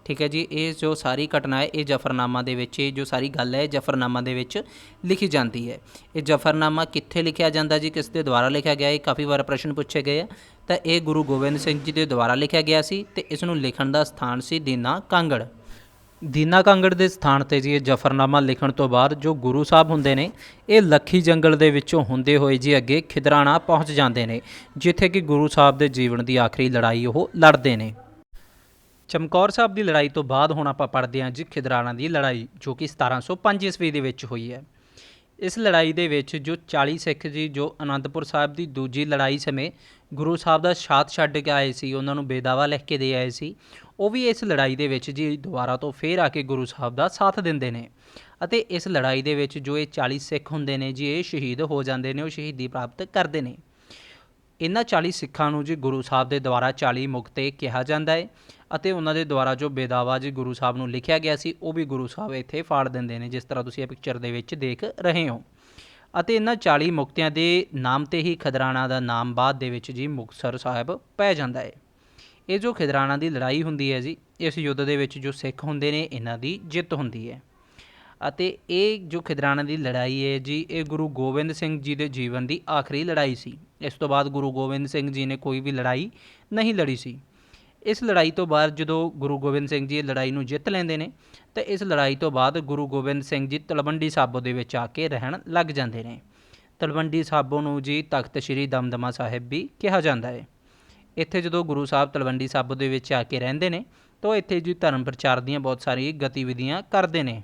ਠੀਕ ਹੈ ਜੀ, ਇਹ ਜੋ ਸਾਰੀ ਘਟਨਾ ਹੈ ਇਹ ਜਫਰਨਾਮਾ ਦੇ ਵਿੱਚ, ਇਹ ਜੋ ਸਾਰੀ ਗੱਲ ਹੈ ਜਫਰਨਾਮਾ ਦੇ ਵਿੱਚ ਲਿਖੀ ਜਾਂਦੀ ਹੈ। ਇਹ ਜਫਰਨਾਮਾ ਕਿੱਥੇ ਲਿਖਿਆ ਜਾਂਦਾ ਜੀ, ਕਿਸ ਦੇ ਦੁਆਰਾ ਲਿਖਿਆ ਗਿਆ, ਇਹ ਕਾਫੀ ਵਾਰ ਪ੍ਰਸ਼ਨ ਪੁੱਛੇ ਗਏ ਆ। ਤਾਂ ਇਹ ਗੁਰੂ ਗੋਬਿੰਦ ਸਿੰਘ ਜੀ ਦੇ ਦੁਆਰਾ ਲਿਖਿਆ ਗਿਆ ਸੀ ਅਤੇ ਇਸ ਨੂੰ ਲਿਖਣ ਦਾ ਸਥਾਨ ਸੀ ਦੀਨਾ ਕਾਂਗੜ। ਦੀਨਾ ਕਾਂਗੜ ਦੇ ਸਥਾਨ 'ਤੇ ਜੀ ਇਹ ਜਫਰਨਾਮਾ ਲਿਖਣ ਤੋਂ ਬਾਅਦ ਜੋ ਗੁਰੂ ਸਾਹਿਬ ਹੁੰਦੇ ਨੇ ਇਹ ਲੱਖੀ ਜੰਗਲ ਦੇ ਵਿੱਚੋਂ ਹੁੰਦੇ ਹੋਏ ਜੀ ਅੱਗੇ ਖਿਦਰਾਣਾ ਪਹੁੰਚ ਜਾਂਦੇ ਨੇ, ਜਿੱਥੇ ਕਿ ਗੁਰੂ ਸਾਹਿਬ ਦੇ ਜੀਵਨ ਦੀ ਆਖਰੀ ਲੜਾਈ ਉਹ ਲੜਦੇ ਨੇ। ਚਮਕੌਰ ਸਾਹਿਬ ਦੀ ਲੜਾਈ ਤੋਂ ਬਾਅਦ ਹੁਣ ਆਪਾਂ ਪੜ੍ਹਦੇ ਹਾਂ ਜੀ ਖਿਦਰਾਣਾ ਦੀ ਲੜਾਈ, ਜੋ ਕਿ 1705 ਈਸਵੀ ਦੇ ਵਿੱਚ ਹੋਈ ਹੈ। ਇਸ ਲੜਾਈ ਦੇ ਵਿੱਚ ਜੋ 40 ਸਿੱਖ ਜੀ ਜੋ ਅਨੰਦਪੁਰ ਸਾਹਿਬ ਦੀ ਦੂਜੀ ਲੜਾਈ ਸਮੇਂ ਗੁਰੂ ਸਾਹਿਬ ਦਾ ਸਾਥ ਛੱਡ ਕੇ ਆਏ ਸੀ, ਉਹਨਾਂ ਨੂੰ ਬੇਦਾਵਾ ਲਿਖ ਕੇ ਦੇ ਆਏ ਸੀ, ਉਹ ਵੀ ਇਸ ਲੜਾਈ ਦੇ ਵਿੱਚ ਜੀ ਦੁਬਾਰਾ ਤੋਂ ਫੇਰ ਆ ਕੇ ਗੁਰੂ ਸਾਹਿਬ ਦਾ ਸਾਥ ਦਿੰਦੇ ਨੇ। ਅਤੇ ਇਸ ਲੜਾਈ ਦੇ ਵਿੱਚ ਜੋ ਇਹ 40 ਸਿੱਖ ਹੁੰਦੇ ਨੇ ਜੀ ਇਹ ਸ਼ਹੀਦ ਹੋ ਜਾਂਦੇ ਨੇ, ਉਹ ਸ਼ਹੀਦੀ ਪ੍ਰਾਪਤ ਕਰਦੇ ਨੇ। ਇਹਨਾਂ 40 ਸਿੱਖਾਂ ਨੂੰ ਜੀ ਗੁਰੂ ਸਾਹਿਬ ਦੇ ਦੁਆਰਾ 40 ਮੁਕਤੇ ਕਿਹਾ ਜਾਂਦਾ ਹੈ ਅਤੇ ਉਹਨਾਂ ਦੇ ਦੁਆਰਾ ਜੋ ਬੇਦਾਵਾ ਜੀ ਗੁਰੂ ਸਾਹਿਬ ਨੂੰ ਲਿਖਿਆ ਗਿਆ ਸੀ ਉਹ ਵੀ ਗੁਰੂ ਸਾਹਿਬ ਇੱਥੇ ਫਾੜ ਦਿੰਦੇ ਨੇ, ਜਿਸ ਤਰ੍ਹਾਂ ਤੁਸੀਂ ਇਹ ਪਿਕਚਰ ਦੇ ਵਿੱਚ ਦੇਖ ਰਹੇ ਹੋ। ਅਤੇ ਇਹਨਾਂ 40 ਮੁਕਤਿਆਂ ਦੇ ਨਾਮ 'ਤੇ ਹੀ ਖਿਦਰਾਣਾ ਦਾ ਨਾਮ ਬਾਅਦ ਦੇ ਵਿੱਚ ਜੀ ਮੁਕਤਸਰ ਸਾਹਿਬ ਪੈ ਜਾਂਦਾ ਹੈ। ਇਹ ਜੋ ਖਿਦਰਾਣਾ ਦੀ ਲੜਾਈ ਹੁੰਦੀ ਹੈ ਜੀ, ਇਸ ਯੁੱਧ ਦੇ ਵਿੱਚ ਜੋ ਸਿੱਖ ਹੁੰਦੇ ਨੇ ਇਹਨਾਂ ਦੀ ਜਿੱਤ ਹੁੰਦੀ ਹੈ। ਅਤੇ ਇਹ ਜੋ ਖਿਦਰਾਣਾ ਦੀ ਲੜਾਈ ਹੈ ਜੀ ਇਹ ਗੁਰੂ ਗੋਬਿੰਦ ਸਿੰਘ ਜੀ ਦੇ ਜੀਵਨ ਦੀ ਆਖਰੀ ਲੜਾਈ ਸੀ। ਇਸ ਤੋਂ ਬਾਅਦ ਗੁਰੂ ਗੋਬਿੰਦ ਸਿੰਘ ਜੀ ਨੇ ਕੋਈ ਵੀ ਲੜਾਈ ਨਹੀਂ ਲੜੀ ਸੀ। ਇਸ ਲੜਾਈ ਤੋਂ ਬਾਅਦ ਜਦੋਂ ਗੁਰੂ ਗੋਬਿੰਦ ਸਿੰਘ ਜੀ ਇਹ ਲੜਾਈ ਨੂੰ ਜਿੱਤ ਲੈਂਦੇ ਨੇ ਤਾਂ ਇਸ ਲੜਾਈ ਤੋਂ ਬਾਅਦ ਗੁਰੂ ਗੋਬਿੰਦ ਸਿੰਘ ਜੀ ਤਲਵੰਡੀ ਸਾਬੋ ਦੇ ਵਿੱਚ ਆ ਕੇ ਰਹਿਣ ਲੱਗ ਜਾਂਦੇ ਨੇ। ਤਲਵੰਡੀ ਸਾਬੋ ਨੂੰ ਜੀ ਤਖਤ ਸ਼੍ਰੀ ਦਮਦਮਾ ਸਾਹਿਬ ਵੀ ਕਿਹਾ ਜਾਂਦਾ ਹੈ। ਇੱਥੇ ਜਦੋਂ ਗੁਰੂ ਸਾਹਿਬ ਤਲਵੰਡੀ ਸਾਬੋ ਦੇ ਵਿੱਚ ਆ ਕੇ ਰਹਿੰਦੇ ਨੇ ਤਾਂ ਇੱਥੇ ਜੀ ਧਰਮ ਪ੍ਰਚਾਰ ਦੀਆਂ ਬਹੁਤ ਸਾਰੀਆਂ ਗਤੀਵਿਧੀਆਂ ਕਰਦੇ ਨੇ।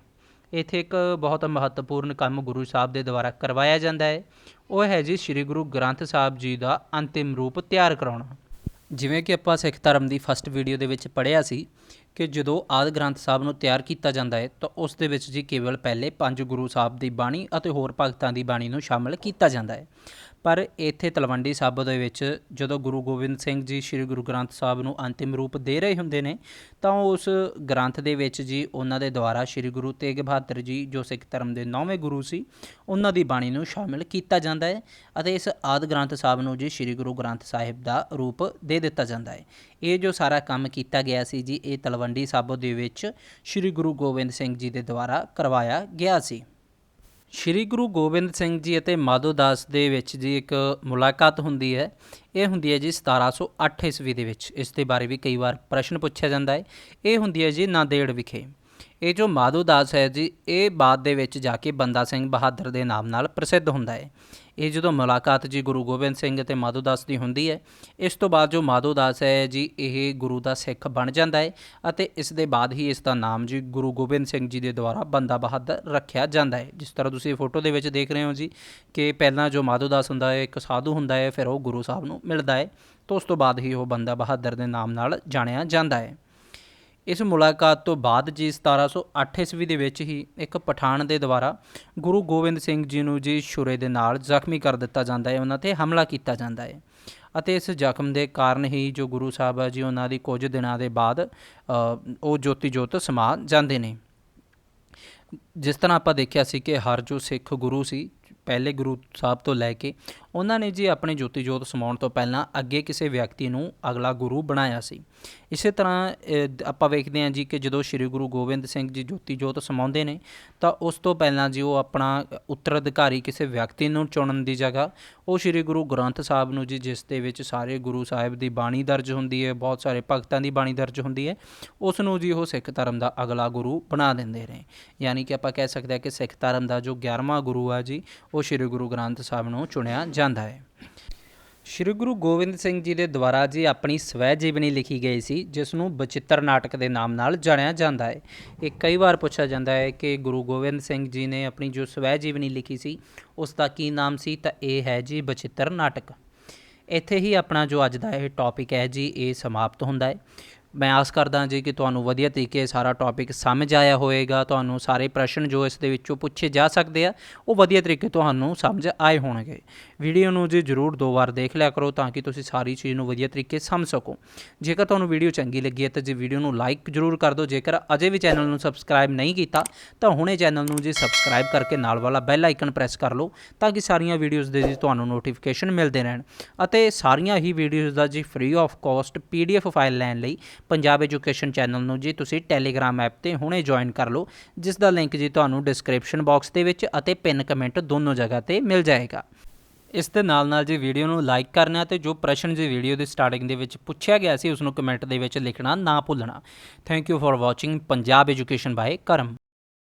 ਇੱਥੇ ਇੱਕ ਬਹੁਤ ਮਹੱਤਵਪੂਰਨ ਕੰਮ ਗੁਰੂ ਸਾਹਿਬ ਦੇ ਦੁਆਰਾ ਕਰਵਾਇਆ ਜਾਂਦਾ ਹੈ, ਉਹ ਹੈ ਜੀ ਸ਼੍ਰੀ ਗੁਰੂ ਗ੍ਰੰਥ ਸਾਹਿਬ ਜੀ ਦਾ ਅੰਤਿਮ ਰੂਪ ਤਿਆਰ ਕਰਾਉਣਾ। ਜਿਵੇਂ ਕਿ ਆਪਾਂ ਸਿੱਖ ਧਰਮ ਦੀ ਫਸਟ ਵੀਡੀਓ ਦੇ ਵਿੱਚ ਪੜ੍ਹਿਆ ਸੀ ਕਿ ਜਦੋਂ ਆਦਿ ਗ੍ਰੰਥ ਸਾਹਿਬ ਨੂੰ ਤਿਆਰ ਕੀਤਾ ਜਾਂਦਾ ਹੈ ਤਾਂ ਉਸ ਦੇ ਵਿੱਚ ਜੀ ਕੇਵਲ ਪਹਿਲੇ 5 ਗੁਰੂ ਸਾਹਿਬ ਦੀ ਬਾਣੀ ਅਤੇ ਹੋਰ ਭਗਤਾਂ ਦੀ ਬਾਣੀ ਨੂੰ ਸ਼ਾਮਲ ਕੀਤਾ ਜਾਂਦਾ ਹੈ। ਪਰ ਇੱਥੇ ਤਲਵੰਡੀ ਸਾਬੋ ਦੇ ਵਿੱਚ ਜਦੋਂ ਗੁਰੂ ਗੋਬਿੰਦ ਸਿੰਘ ਜੀ ਸ਼੍ਰੀ ਗੁਰੂ ਗ੍ਰੰਥ ਸਾਹਿਬ ਨੂੰ ਅੰਤਿਮ ਰੂਪ ਦੇ ਰਹੇ ਹੁੰਦੇ ਨੇ ਤਾਂ ਉਸ ਗ੍ਰੰਥ ਦੇ ਵਿੱਚ ਜੀ ਉਹਨਾਂ ਦੇ ਦੁਆਰਾ ਸ਼੍ਰੀ ਗੁਰੂ ਤੇਗ ਬਹਾਦਰ ਜੀ ਜੋ ਸਿੱਖ ਧਰਮ ਦੇ 9ਵੇਂ ਗੁਰੂ ਸੀ ਉਹਨਾਂ ਦੀ ਬਾਣੀ ਨੂੰ ਸ਼ਾਮਿਲ ਕੀਤਾ ਜਾਂਦਾ ਹੈ ਅਤੇ ਇਸ ਆਦਿ ਗ੍ਰੰਥ ਸਾਹਿਬ ਨੂੰ ਜੀ ਸ਼੍ਰੀ ਗੁਰੂ ਗ੍ਰੰਥ ਸਾਹਿਬ ਦਾ ਰੂਪ ਦੇ ਦਿੱਤਾ ਜਾਂਦਾ ਹੈ। ਇਹ ਜੋ ਸਾਰਾ ਕੰਮ ਕੀਤਾ ਗਿਆ ਸੀ ਜੀ ਇਹ ਤਲਵੰਡੀ ਸਾਬੋ ਦੇ ਵਿੱਚ ਸ਼੍ਰੀ ਗੁਰੂ ਗੋਬਿੰਦ ਸਿੰਘ ਜੀ ਦੇ ਦੁਆਰਾ ਕਰਵਾਇਆ ਗਿਆ ਸੀ। ਸ਼੍ਰੀ ਗੁਰੂ ਗੋਬਿੰਦ ਸਿੰਘ ਜੀ ਅਤੇ ਮਾਧੋ ਦਾਸ ਦੇ ਵਿੱਚ ਜੀ ਇੱਕ ਮੁਲਾਕਾਤ ਹੁੰਦੀ ਹੈ। ਇਹ ਹੁੰਦੀ ਹੈ ਜੀ 1708 ਈਸਵੀ ਦੇ ਵਿੱਚ। ਇਸ ਦੇ ਬਾਰੇ ਵੀ ਕਈ ਵਾਰ ਪ੍ਰਸ਼ਨ ਪੁੱਛਿਆ ਜਾਂਦਾ ਹੈ। ਇਹ ਹੁੰਦੀ ਹੈ ਜੀ ਨਾਂਦੇੜ ਵਿਖੇ। ਇਹ ਜੋ ਮਾਧੋ ਦਾਸ ਹੈ ਜੀ, ਇਹ ਬਾਅਦ ਦੇ ਵਿੱਚ ਜਾ ਕੇ ਬੰਦਾ ਸਿੰਘ ਬਹਾਦਰ ਦੇ ਨਾਮ ਨਾਲ ਪ੍ਰਸਿੱਧ ਹੁੰਦਾ ਹੈ। ਇਹ ਜਦੋਂ ਮੁਲਾਕਾਤ ਜੀ ਗੁਰੂ ਗੋਬਿੰਦ ਸਿੰਘ ਅਤੇ ਮਾਧੋ ਦਾਸ ਦੀ ਹੁੰਦੀ ਹੈ, ਇਸ ਤੋਂ ਬਾਅਦ ਜੋ ਮਾਧੋ ਦਾਸ ਹੈ ਜੀ, ਇਹ ਗੁਰੂ ਦਾ ਸਿੱਖ ਬਣ ਜਾਂਦਾ ਹੈ ਅਤੇ ਇਸ ਦੇ ਬਾਅਦ ਹੀ ਇਸ ਦਾ ਨਾਮ ਜੀ ਗੁਰੂ ਗੋਬਿੰਦ ਸਿੰਘ ਜੀ ਦੇ ਦੁਆਰਾ ਬੰਦਾ ਬਹਾਦਰ ਰੱਖਿਆ ਜਾਂਦਾ ਹੈ। ਜਿਸ ਤਰ੍ਹਾਂ ਤੁਸੀਂ ਫੋਟੋ ਦੇ ਵਿੱਚ ਦੇਖ ਰਹੇ ਹੋ ਜੀ ਕਿ ਪਹਿਲਾਂ ਜੋ ਮਾਧੋ ਦਾਸ ਹੁੰਦਾ ਹੈ ਇੱਕ ਸਾਧੂ ਹੁੰਦਾ ਹੈ, ਫਿਰ ਉਹ ਗੁਰੂ ਸਾਹਿਬ ਨੂੰ ਮਿਲਦਾ ਹੈ, ਤਾਂ ਉਸ ਤੋਂ ਬਾਅਦ ਹੀ ਉਹ ਬੰਦਾ ਬਹਾਦਰ ਦੇ ਨਾਮ ਨਾਲ ਜਾਣਿਆ ਜਾਂਦਾ ਹੈ। ਇਸ ਮੁਲਾਕਾਤ ਤੋਂ ਬਾਅਦ ਜੀ 1708 ਈਸਵੀ ਦੇ ਵਿੱਚ ਹੀ ਇੱਕ ਪਠਾਨ ਦੇ ਦੁਆਰਾ ਗੁਰੂ ਗੋਬਿੰਦ ਸਿੰਘ ਜੀ ਨੂੰ ਜੀ ਛੁਰੇ ਦੇ ਨਾਲ ਜ਼ਖਮੀ ਕਰ ਦਿੱਤਾ ਜਾਂਦਾ ਹੈ, ਉਹਨਾਂ 'ਤੇ ਹਮਲਾ ਕੀਤਾ ਜਾਂਦਾ ਹੈ ਅਤੇ ਇਸ ਜ਼ਖਮ ਦੇ ਕਾਰਨ ਹੀ ਜੋ ਗੁਰੂ ਸਾਹਿਬ ਹੈ ਜੀ, ਉਹਨਾਂ ਦੀ ਕੁਝ ਦਿਨਾਂ ਦੇ ਬਾਅਦ ਉਹ ਜੋਤੀ ਜੋਤ ਸਮਾ ਜਾਂਦੇ ਨੇ। ਜਿਸ ਤਰ੍ਹਾਂ ਆਪਾਂ ਦੇਖਿਆ ਸੀ ਕਿ ਹਰ ਜੋ ਸਿੱਖ ਗੁਰੂ ਸੀ ਪਹਿਲੇ ਗੁਰੂ ਸਾਹਿਬ ਤੋਂ ਲੈ ਕੇ, ਉਹਨਾਂ ਨੇ ਜੀ ਆਪਣੇ ਜੋਤੀ ਜੋਤ ਸਮਾਉਣ ਤੋਂ ਪਹਿਲਾਂ ਅੱਗੇ ਕਿਸੇ ਵਿਅਕਤੀ ਨੂੰ ਅਗਲਾ ਗੁਰੂ ਬਣਾਇਆ ਸੀ। ਇਸੇ ਤਰ੍ਹਾਂ ਆਪਾਂ ਵੇਖਦੇ ਹਾਂ ਜੀ ਕਿ ਜਦੋਂ ਸ਼੍ਰੀ ਗੁਰੂ ਗੋਬਿੰਦ ਸਿੰਘ ਜੀ ਜੋਤੀ ਜੋਤ ਸਮਾਉਂਦੇ ਨੇ ਤਾਂ ਉਸ ਤੋਂ ਪਹਿਲਾਂ ਜੀ ਉਹ ਆਪਣਾ ਉੱਤਰਾਧਿਕਾਰੀ ਕਿਸੇ ਵਿਅਕਤੀ ਨੂੰ ਚੁਣਨ ਦੀ ਜਗ੍ਹਾ ਉਹ ਸ਼੍ਰੀ ਗੁਰੂ ਗ੍ਰੰਥ ਸਾਹਿਬ ਨੂੰ ਜੀ, ਜਿਸ ਦੇ ਵਿੱਚ ਸਾਰੇ ਗੁਰੂ ਸਾਹਿਬ ਦੀ ਬਾਣੀ ਦਰਜ ਹੁੰਦੀ ਹੈ, ਬਹੁਤ ਸਾਰੇ ਭਗਤਾਂ ਦੀ ਬਾਣੀ ਦਰਜ ਹੁੰਦੀ ਹੈ, ਉਸ ਨੂੰ ਜੀ ਉਹ ਸਿੱਖ ਧਰਮ ਦਾ ਅਗਲਾ ਗੁਰੂ ਬਣਾ ਦਿੰਦੇ ਨੇ। ਯਾਨੀ ਕਿ ਆਪਾਂ ਕਹਿ ਸਕਦੇ ਹਾਂ ਕਿ ਸਿੱਖ ਧਰਮ ਦਾ ਜੋ 11ਵਾਂ ਗੁਰੂ ਆ ਜੀ, ਉਹ ਸ਼੍ਰੀ ਗੁਰੂ ਗ੍ਰੰਥ ਸਾਹਿਬ ਨੂੰ ਚੁਣਿਆ ਜਾਂਦਾ ਹੈ। ਸ਼੍ਰੀ ਗੁਰੂ ਗੋਬਿੰਦ ਸਿੰਘ ਜੀ ਦੇ ਦੁਆਰਾ ਜੀ ਆਪਣੀ ਸਵੈ ਜੀਵਨੀ ਲਿਖੀ ਗਈ ਸੀ, ਜਿਸ ਨੂੰ ਬਚਿੱਤਰ ਨਾਟਕ ਦੇ ਨਾਮ ਨਾਲ ਜਾਣਿਆ ਜਾਂਦਾ ਹੈ। ਇਹ ਕਈ ਵਾਰ ਪੁੱਛਿਆ ਜਾਂਦਾ ਹੈ ਕਿ ਗੁਰੂ ਗੋਬਿੰਦ ਸਿੰਘ ਜੀ ਨੇ ਆਪਣੀ ਜੋ ਸਵੈ ਜੀਵਨੀ ਲਿਖੀ ਸੀ ਉਸ ਦਾ ਕੀ ਨਾਮ ਸੀ, ਤਾਂ ਇਹ ਹੈ ਜੀ ਬਚਿੱਤਰ ਨਾਟਕ। ਇੱਥੇ ਹੀ ਆਪਣਾ ਜੋ ਅੱਜ ਦਾ ਇਹ ਟੌਪਿਕ ਹੈ ਜੀ, ਇਹ ਸਮਾਪਤ ਹੁੰਦਾ ਹੈ। ਮੈਂ ਆਸ ਕਰਦਾ ਜੀ ਕਿ ਤੁਹਾਨੂੰ ਵਧੀਆ ਤਰੀਕੇ ਸਾਰਾ ਟੌਪਿਕ ਸਮਝ ਆਇਆ ਹੋਵੇਗਾ। ਤੁਹਾਨੂੰ ਸਾਰੇ ਪ੍ਰਸ਼ਨ ਜੋ ਇਸ ਦੇ ਵਿੱਚੋਂ ਪੁੱਛੇ ਜਾ ਸਕਦੇ ਆ ਉਹ ਵਧੀਆ ਤਰੀਕੇ ਤੁਹਾਨੂੰ ਸਮਝ ਆਏ ਹੋਣਗੇ। ਵੀਡੀਓ ਨੂੰ ਜੀ ਜ਼ਰੂਰ 2 ਵਾਰ ਦੇਖ ਲਿਆ ਕਰੋ ਤਾਂ ਕਿ ਤੁਸੀਂ ਸਾਰੀ ਚੀਜ਼ ਨੂੰ ਵਧੀਆ ਤਰੀਕੇ ਸਮਝ ਸਕੋ। ਜੇਕਰ ਤੁਹਾਨੂੰ ਵੀਡੀਓ ਚੰਗੀ ਲੱਗੀ ਹੈ ਤਾਂ ਜੀ ਵੀਡੀਓ ਨੂੰ ਲਾਈਕ ਜ਼ਰੂਰ ਕਰ ਦਿਓ। ਜੇਕਰ ਅਜੇ ਵੀ ਚੈਨਲ ਨੂੰ ਸਬਸਕ੍ਰਾਈਬ ਨਹੀਂ ਕੀਤਾ ਤਾਂ ਹੁਣੇ ਚੈਨਲ ਨੂੰ ਜੀ ਸਬਸਕ੍ਰਾਈਬ ਕਰਕੇ ਨਾਲ ਵਾਲਾ ਬੈਲ ਆਈਕਨ ਪ੍ਰੈਸ ਕਰ ਲਓ ਤਾਂ ਕਿ ਸਾਰੀਆਂ ਵੀਡੀਓਜ਼ ਦੇ ਜੀ ਤੁਹਾਨੂੰ ਨੋਟੀਫਿਕੇਸ਼ਨ ਮਿਲਦੇ ਰਹਿਣ। ਅਤੇ ਸਾਰੀਆਂ ਹੀ ਵੀਡੀਓਜ਼ ਦਾ ਜੀ free of cost PDF file ਲੈਣ ਲਈ ਪੰਜਾਬ ਐਜੂਕੇਸ਼ਨ ਚੈਨਲ ਨੂੰ ਜੀ ਤੁਸੀਂ ਟੈਲੀਗ੍ਰਾਮ ਐਪ 'ਤੇ ਹੁਣੇ ਜੁਆਇਨ ਕਰ ਲਓ, ਜਿਸ ਦਾ ਲਿੰਕ ਜੀ ਤੁਹਾਨੂੰ ਡਿਸਕ੍ਰਿਪਸ਼ਨ ਬਾਕਸ ਦੇ ਵਿੱਚ ਅਤੇ ਪਿੰਨ ਕਮੈਂਟ ਦੋਨੋਂ ਜਗ੍ਹਾ 'ਤੇ ਮਿਲ ਜਾਏਗਾ। ਇਸ ਦੇ ਨਾਲ ਜੀ ਵੀਡੀਓ ਨੂੰ ਲਾਈਕ ਕਰਨਾ ਅਤੇ ਜੋ ਪ੍ਰਸ਼ਨ ਜੀ ਵੀਡੀਓ ਦੀ ਸਟਾਰਟਿੰਗ ਦੇ ਵਿੱਚ ਪੁੱਛਿਆ ਗਿਆ ਸੀ ਉਸ ਨੂੰ ਕਮੈਂਟ ਦੇ ਵਿੱਚ ਲਿਖਣਾ ਨਾ ਭੁੱਲਣਾ। Thank you for watching Punjab education by Karam.